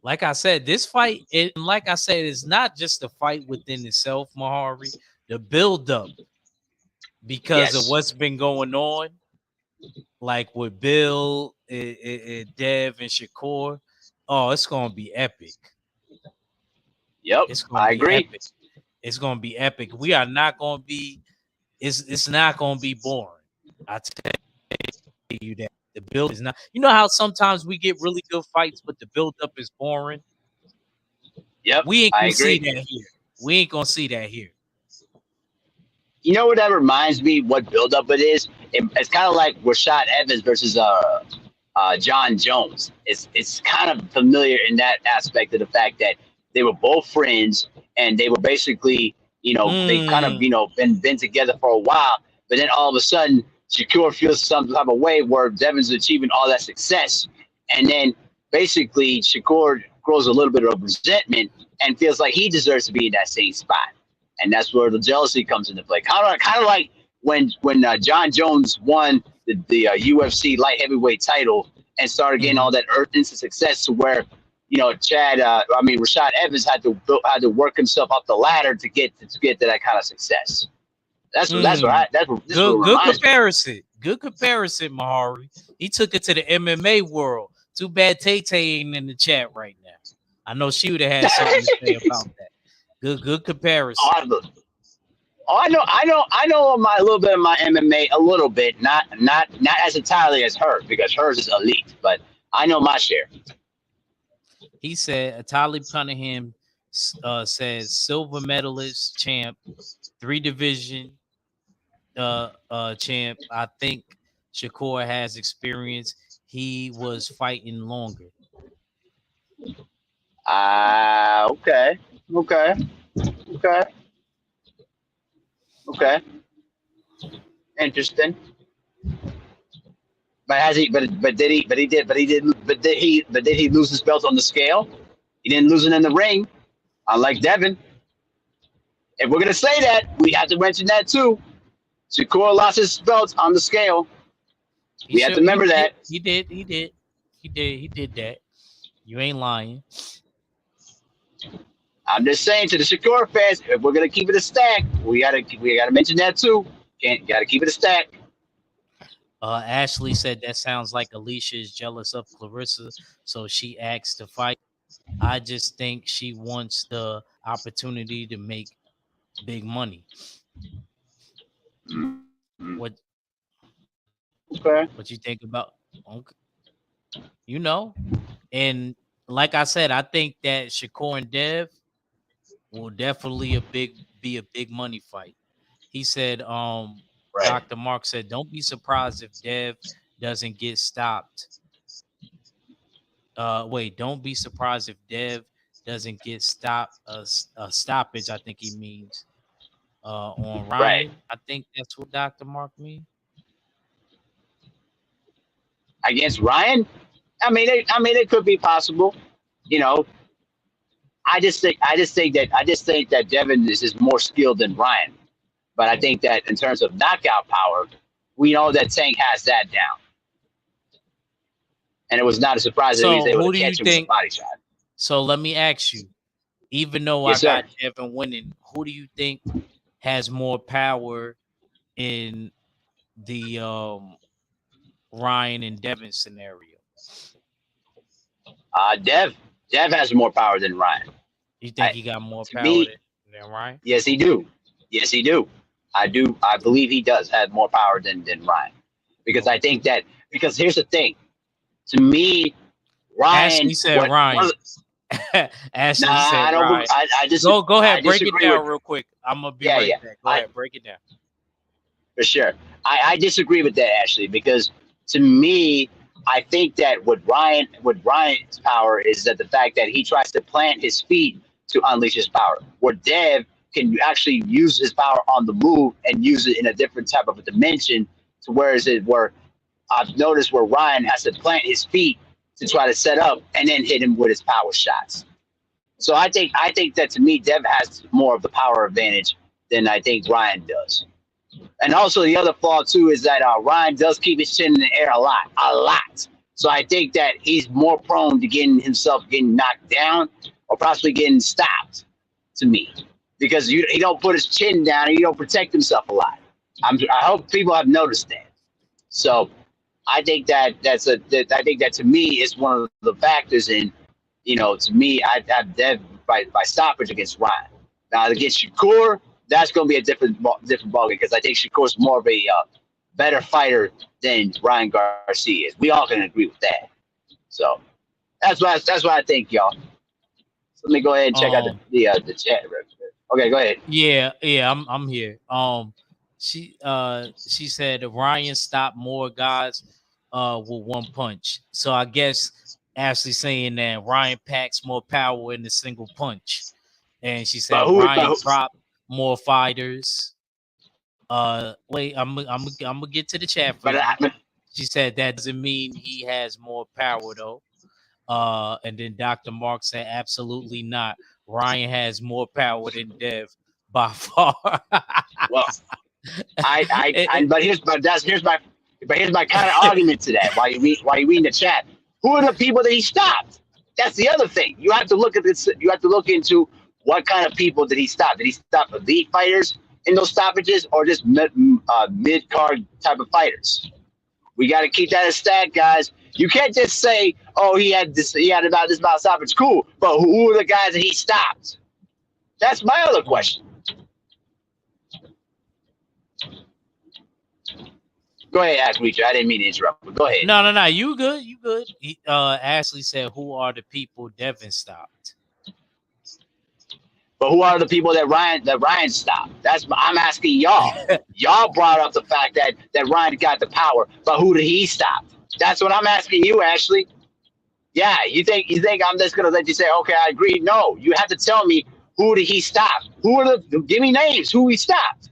Like I said, this fight, it's not just the fight within itself, Mahari. The build-up, because of what's been going on, like with Bill, Dev, and Shakur. Oh, it's gonna be epic. Yep, I agree. Epic. It's gonna be epic. We are not gonna be. It's not gonna be boring. I tell you that The build is not. You know how sometimes we get really good fights, but the build up is boring. Yep, We ain't I gonna agree. see that here. We ain't gonna see that here. You know what that reminds me? What buildup it is? It's kind of like Rashad Evans versus John Jones. It's kind of familiar in that aspect of the fact that they were both friends and they were basically, they kind of, been together for a while. But then all of a sudden, Shakur feels some type of way where Devin's achieving all that success, and then basically Shakur grows a little bit of resentment and feels like he deserves to be in that same spot. And that's where the jealousy comes into play. Kind of like when John Jones won the UFC light heavyweight title and started getting all that instant success, to where Rashad Evans had to work himself up the ladder to get to that kind of success. That's what Good comparison. Good comparison, Mahari. He took it to the MMA world. Too bad Tay Tay ain't in the chat right now. I know she would have had something to say about that. Good comparison. I know a little bit of my MMA, a little bit, not as entirely as her, because hers is elite, but I know my share. He said Talib Cunningham says silver medalist champ, 3 division champ. I think Shakur has experience. He was fighting longer. Okay. Interesting. But did he lose his belt on the scale? He didn't lose it in the ring, unlike Devin. If we're gonna say that, we have to mention that too. Shakur lost his belt on the scale. We have to remember that. He did that. You ain't lying. I'm just saying to the Shakur fans, if we're gonna keep it a stack, we gotta mention that too. Gotta keep it a stack. Ashley said that sounds like Alicia is jealous of Clarissa, so she asked to fight. I just think she wants the opportunity to make big money. What you think about? And like I said, I think that Shakur and Dev will definitely be a big money fight. He said, Dr. Mark said, don't be surprised if Dev doesn't get stopped. Don't be surprised if Dev doesn't get stopped. A stoppage, I think he means on Ryan. Right. I think that's what Dr. Mark means. Against Ryan? It could be possible. I just think that Devin is more skilled than Ryan. But I think that in terms of knockout power, we know that Tank has that down. And it was not a surprise that he was able to catch him with a body shot. So let me ask you, even though I got Devin winning, who do you think has more power in the Ryan and Devin scenario? Dev has more power than Ryan. You think he got more power than Ryan? Yes, he do. I believe he does have more power than Ryan. Because I think that, because here's the thing. To me, Ryan. Ashley said Ryan. Ashley said Ryan. I just go ahead, break it down real quick. I'm gonna be right back. Go ahead, break it down. For sure. I disagree with that, Ashley, because to me, I think that what Ryan's power is that the fact that he tries to plant his feet to unleash his power. Where Dev can actually use his power on the move and use it in a different type of a dimension, to where I've noticed where Ryan has to plant his feet to try to set up and then hit him with his power shots. So I think that, to me, Dev has more of the power advantage than I think Ryan does. And also the other flaw too is that Ryan does keep his chin in the air a lot. So I think that he's more prone to getting knocked down or possibly getting stopped, to me, because he don't put his chin down and he don't protect himself a lot. I hope people have noticed that. So I think that to me is one of the factors in, to me, I have Dev by stoppage against Ryan. Now against Shakur, that's going to be a different ballgame, because I think Shakur's more of a better fighter than Ryan Garcia is. We all can agree with that. So that's what I think, y'all. So let me go ahead and check out the chat. Okay, go ahead. Yeah, I'm here. She said Ryan stopped more guys with one punch. So I guess Ashley saying that Ryan packs more power in a single punch. And she said Ryan dropped more fighters. Wait, I'm gonna get to the chat for you. She said that doesn't mean he has more power though. And then Dr. Mark said absolutely not. Ryan has more power than Dev by far. Well, but here's my counter argument to that. While you read the chat, who are the people that he stopped? That's the other thing. You have to look at this. You have to look into what kind of people did he stop? Did he stop elite fighters in those stoppages, or just mid card type of fighters? We got to keep that as stat, guys. You can't just say, "Oh, he had about this amount stoppage." Cool, but who are the guys that he stopped? That's my other question. Go ahead, ask Reacher. I didn't mean to interrupt, but go ahead. No. You good? You good? Ashley said, "Who are the people Devin stopped?" But who are the people that Ryan stopped? I'm asking y'all. Y'all brought up the fact that Ryan got the power, but who did he stop? That's what I'm asking you, Ashley. Yeah, you think I'm just gonna let you say, okay, I agree? No, you have to tell me who did he stop? Give me names? Who he stopped?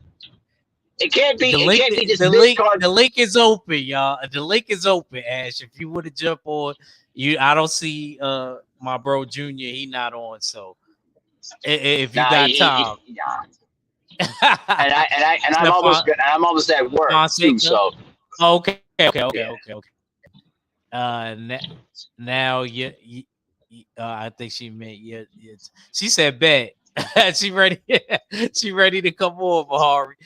It can't be. The link is open, y'all. The link is open, Ash. If you want to jump on, I don't see my bro Junior. He not on, so if you got time. I'm almost at work too. So okay. Now I think she meant she said bet. She ready. She ready to come on, Bahari.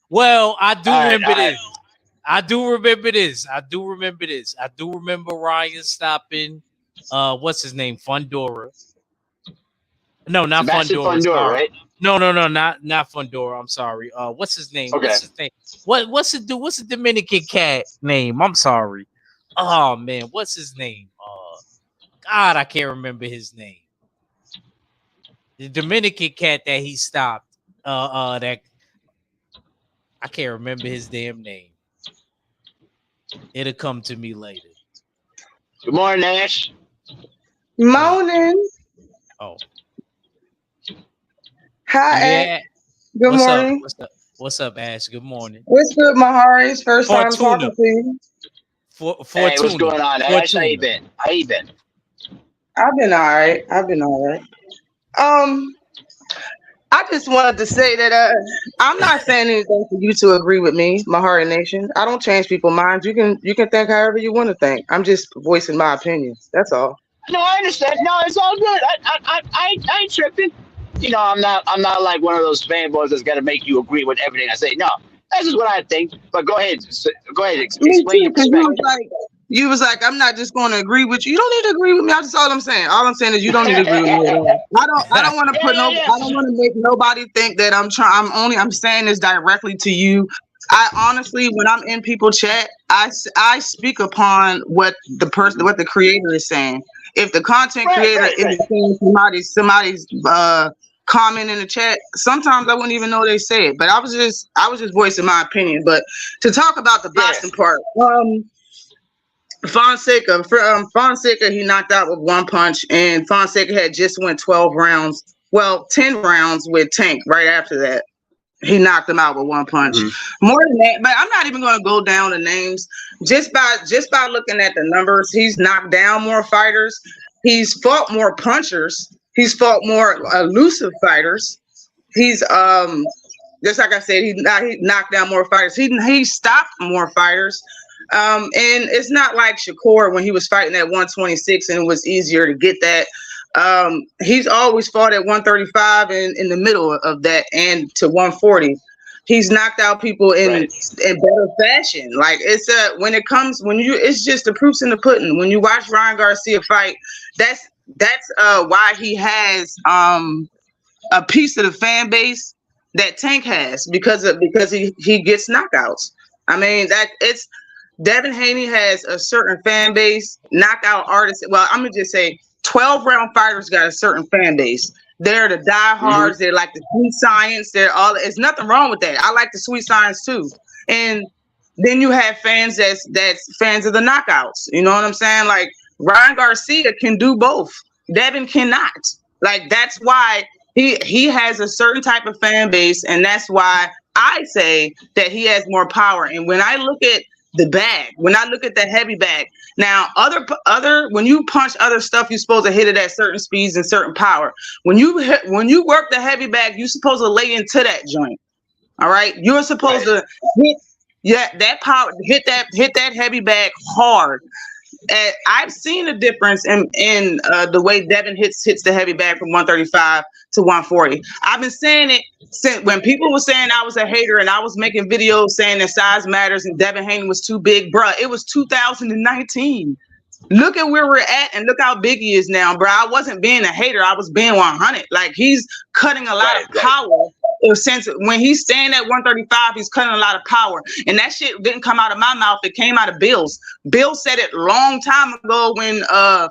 Well, I do remember this. I do remember Ryan stopping what's his name? Fundora. No, not Fundora. Right? No, not Fundora. I'm sorry. What's his name? Okay. What's his name? What's the Dominican cat name? I'm sorry. Oh man, what's his name? God, I can't remember his name. The Dominican cat that he stopped. That I can't remember his damn name. It'll come to me later. Good morning, Ash. Morning. Oh. Hi, Ash. Good morning. What's up, Ash? Good morning. What's good, Mahari's first time talking to you. Hey, what's going on, Ash? How you been? I've been all right. I just wanted to say that I'm not saying anything for you to agree with me, Mahari Nation. I don't change people's minds. You can think however you want to think. I'm just voicing my opinion. That's all. No, I understand. No, it's all good. I ain't tripping. You know, I'm not like one of those fanboys that's got to make you agree with everything I say. No, that's just what I think. But go ahead. Explain your perspective. You was like, I'm not just going to agree with you. You don't need to agree with me. That's all I'm saying. All I'm saying is you don't need to agree with me at all. I don't want to I don't want to make nobody think that I'm saying this directly to you. I honestly, when I'm in people chat, I speak upon what the creator is saying. If the content creator is saying somebody's comment in the chat, sometimes I wouldn't even know they say it. But I was just voicing my opinion. But to talk about the boxing part, Fonseca, he knocked out with one punch, and Fonseca had just went 12 rounds. Well, 10 rounds with Tank right after that. He knocked him out with one punch. Mm-hmm. More than that, but I'm not even going to go down the names. Just by looking at the numbers, he's knocked down more fighters. He's fought more punchers. He's fought more elusive fighters. He's just like I said, he knocked down more fighters. He stopped more fighters. And it's not like Shakur when he was fighting at 126 and it was easier to get that. He's always fought at 135 and in the middle of that and to 140. He's knocked out people in better fashion. Like it's it's just the proof's in the pudding. When you watch Ryan Garcia fight, that's why he has a piece of the fan base that Tank has because he gets knockouts. I mean, that it's Devin Haney has a certain fan base. Knockout artists. Well, I'm gonna just say 12 round fighters got a certain fan base. They're the diehards. They're like the sweet science. They're all. There's nothing wrong with that. I like the sweet science too. And then you have fans that's fans of the knockouts. You know what I'm saying? Like Ryan Garcia can do both. Devin cannot. Like that's why he has a certain type of fan base, and that's why I say that he has more power. And when I look at the bag, when I look at the heavy bag, now other when you punch other stuff, you're supposed to hit it at certain speeds and certain power. When you work the heavy bag, you're supposed to lay into that joint. All right, you're supposed to hit that power, hit that heavy bag hard. And I've seen a difference in the way Devin hits the heavy bag from 135 to 140. I've been saying it since when people were saying I was a hater and I was making videos saying that size matters and Devin Haney was too big, bruh. It was 2019. Look at where we're at and look how big he is now, bro. I wasn't being a hater. I was being 100. Like he's cutting a lot of power. Since when he's staying at 135, he's cutting a lot of power. And that shit didn't come out of my mouth. It came out of Bill's. Bill said it long time ago when I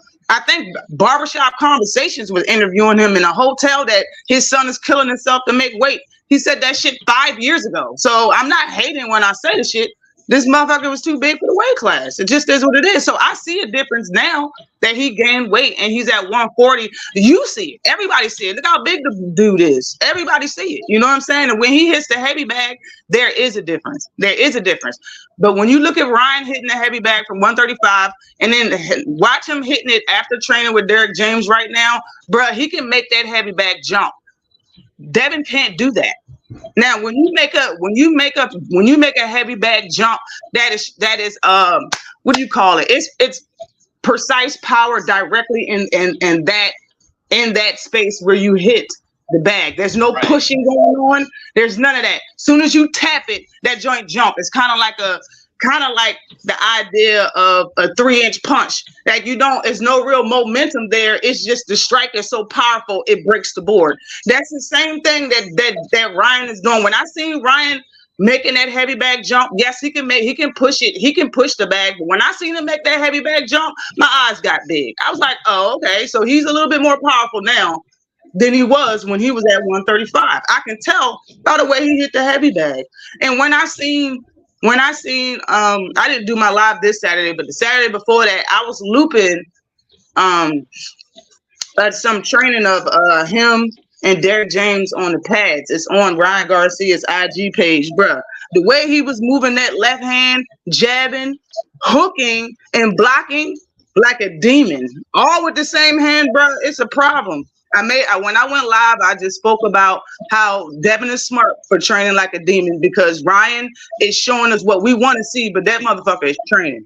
think Barbershop Conversations was interviewing him in a hotel that his son is killing himself to make weight. He said that shit 5 years ago. So I'm not hating when I say the shit. This motherfucker was too big for the weight class. It just is what it is. So I see a difference now that he gained weight and he's at 140. You see it. Everybody see it. Look how big the dude is. Everybody see it. You know what I'm saying? And when he hits the heavy bag, there is a difference. There is a difference. But when you look at Ryan hitting the heavy bag from 135 and then watch him hitting it after training with Derek James right now, bruh, he can make that heavy bag jump. Devin can't do that. Now, when you make a heavy bag jump, that is what do you call it? It's precise power directly in that space where you hit the bag. There's no pushing going on. There's none of that. As soon as you tap it, that joint jump. It's kind of like the idea of a 3-inch punch. Like it's no real momentum there. It's just the strike is so powerful it breaks the board. That's the same thing that Ryan is doing. When I see Ryan making that heavy bag jump, yes, he can push it. He can push the bag. But when I seen him make that heavy bag jump, my eyes got big. I was like, oh, okay. So he's a little bit more powerful now than he was when he was at 135. I can tell by the way he hit the heavy bag. And when I seen I didn't do my live this Saturday, but the Saturday before that, I was looping some training of him and Derek James on the pads. It's on Ryan Garcia's IG page, bruh. The way he was moving that left hand, jabbing, hooking, and blocking like a demon, all with the same hand, bruh, it's a problem. When I went live, I just spoke about how Devin is smart for training like a demon because Ryan is showing us what we want to see, but that motherfucker is training.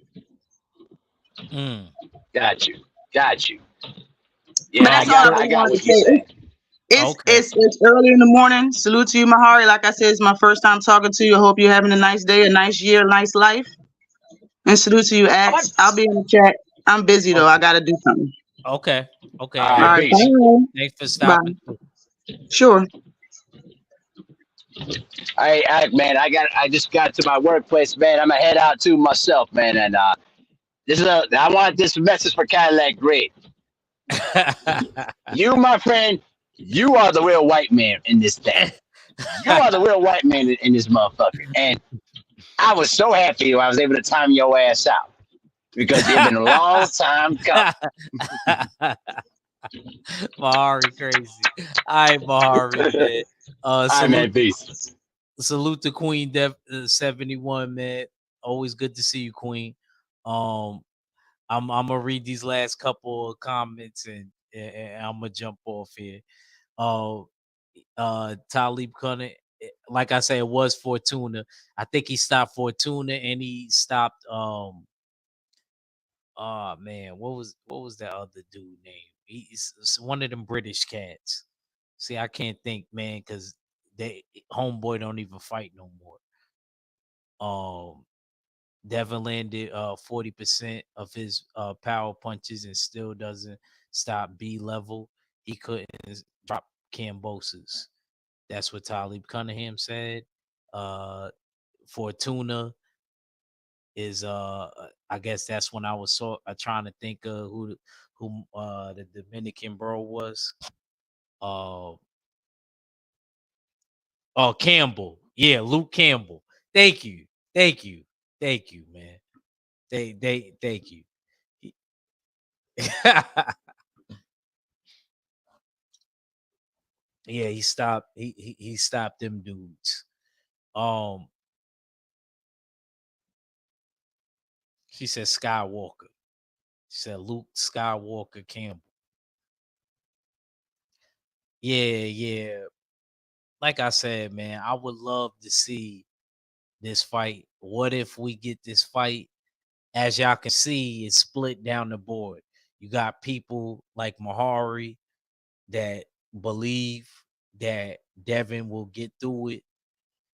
Got you. Yeah, but that's all I got what you're saying. It's early in the morning. Salute to you, Mahari. Like I said, it's my first time talking to you. I hope you're having a nice day, a nice year, a nice life. And salute to you, Ax. I'll be in the chat. I'm busy though. I gotta do something. Okay. All right. Thanks for stopping. Bye. Sure. All right, man. I just got to my workplace, man. I'm gonna head out to myself, man. And I want this message for Cadillac Grid. You, my friend, you are the real white man in this thing. You are the real white man in this motherfucker. And I was so happy when I was able to time your ass out. Because it's been a long time coming. Mahari crazy. All right, Mahari, man. Peace. Salute to Queen Dev 71, man. Always good to see you, Queen. I'm gonna read these last couple of comments and I'm gonna jump off here. Talib Cunning, like I said, it was Fortuna. I think he stopped Fortuna and he stopped oh man, what was that other dude name? He's one of them British cats. See, I can't think, man, because homeboy don't even fight no more. Devin landed 40% of his power punches and still doesn't stop B level. He couldn't drop Camboses. That's what Talib Cunningham said. Fortuna is I guess that's when I was trying to think of who the Dominican bro was. Uh oh, Campbell. Yeah, Luke Campbell. Thank you. Thank you. Thank you, man. Thank you. Yeah, he stopped them dudes. Um she said Skywalker. She said Luke Skywalker Campbell. Yeah, yeah. Like I said, man, I would love to see this fight. What if we get this fight? As y'all can see, it's split down the board. You got people like Mahari that believe that Devin will get through it.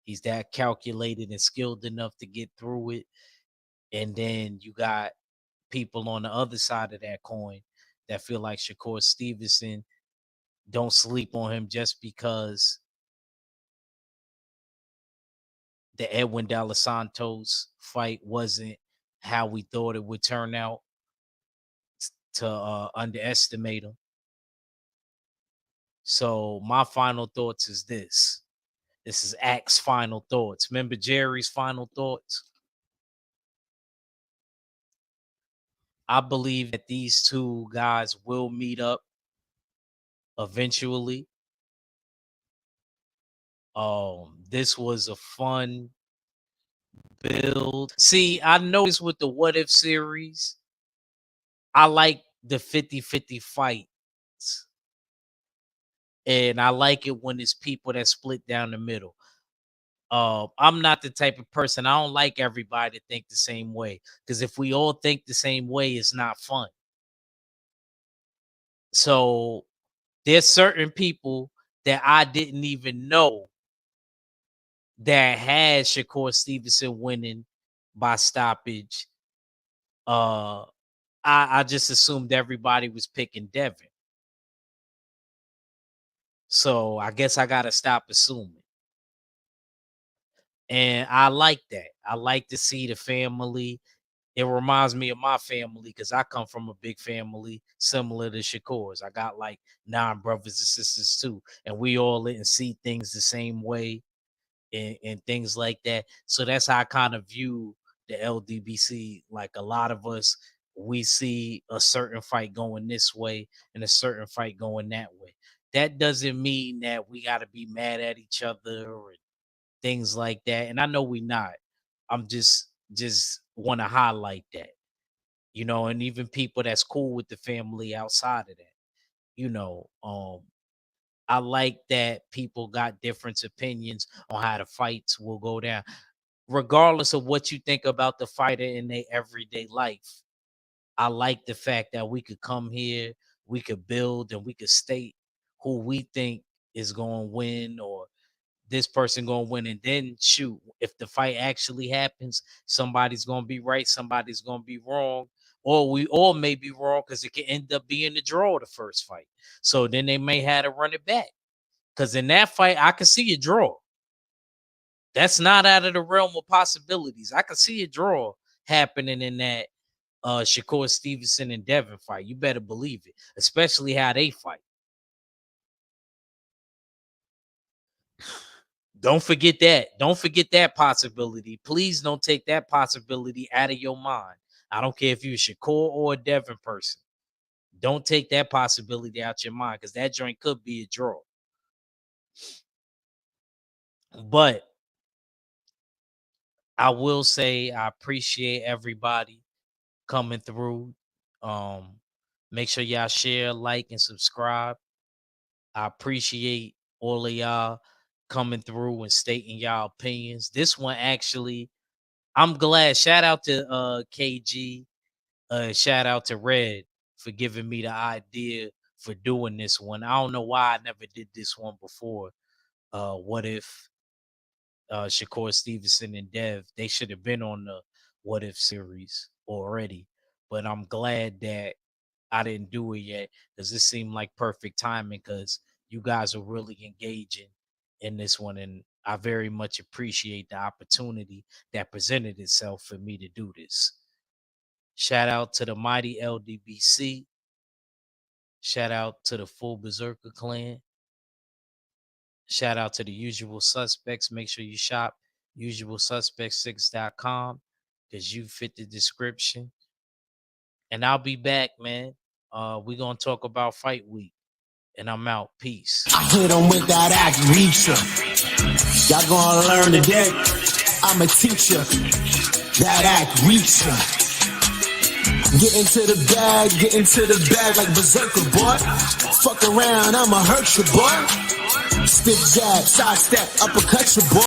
He's that calculated and skilled enough to get through it. And then you got people on the other side of that coin that feel like Shakur Stevenson, don't sleep on him just because the Edwin De Los Santos fight wasn't how we thought it would turn out, to underestimate him. So my final thoughts is this. This is Axe final thoughts. Remember Jerry's final thoughts? I believe that these two guys will meet up eventually. This was a fun build. See, I noticed with the What If series, I like the 50-50 fights. And I like it when it's people that split down the middle. I'm not the type of person, I don't like everybody to think the same way. Because if we all think the same way, it's not fun. So there's certain people that I didn't even know that had Shakur Stevenson winning by stoppage. I just assumed everybody was picking Devin. So I guess I gotta stop assuming. And I like that. I like to see the family. It reminds me of my family because I come from a big family similar to Shakur's. I got like 9 brothers and sisters too, and we all didn't see things the same way, and things like that. So that's how I kind of view the LDBC. Like a lot of us, we see a certain fight going this way and a certain fight going that way. That doesn't mean that we got to be mad at each other or things like that. And I know we not. I'm just want to highlight that, and even people that's cool with the family outside of that, you know. I like that people got different opinions on how the fights will go down, regardless of what you think about the fighter in their everyday life. I like the fact that we could come here, we could build, and we could state who we think is going to win, or this person going to win. And then shoot, if the fight actually happens, somebody's going to be right, somebody's going to be wrong, or we all may be wrong because it can end up being the draw of the first fight. So then they may have to run it back. Because in that fight, I can see a draw. That's not out of the realm of possibilities. I can see a draw happening in that Shakur Stevenson and Devin fight. You better believe it, especially how they fight. Don't forget that. Don't forget that possibility. Please don't take that possibility out of your mind. I don't care if you're a Shakur or a Devin person. Don't take that possibility out your mind because that joint could be a draw. But I will say I appreciate everybody coming through. Make sure y'all share, like, and subscribe. I appreciate all of y'all coming through and stating y'all opinions. This one actually, I'm glad. Shout out to KG. Shout out to Red for giving me the idea for doing this one. I don't know why I never did this one before. What if Shakur Stevenson and Dev, they should have been on the What If series already. But I'm glad that I didn't do it yet because this seemed like perfect timing because you guys are really engaging in this one. And I very much appreciate the opportunity that presented itself for me to do this. Shout out to the mighty LDBC. Shout out to the full Berserker clan. Shout out to the usual suspects. Make sure you shop usualsuspects6.com because you fit the description. And I'll be back, man. We're going to talk about fight week. And I'm out. Peace. I hit them with that act reacher. Y'all gonna learn today. I'm a teacher. That act reacher. Get into the bag like Berserker, boy. Fuck around, I'ma hurt you, boy. Stiff jab, side step, uppercut you, boy.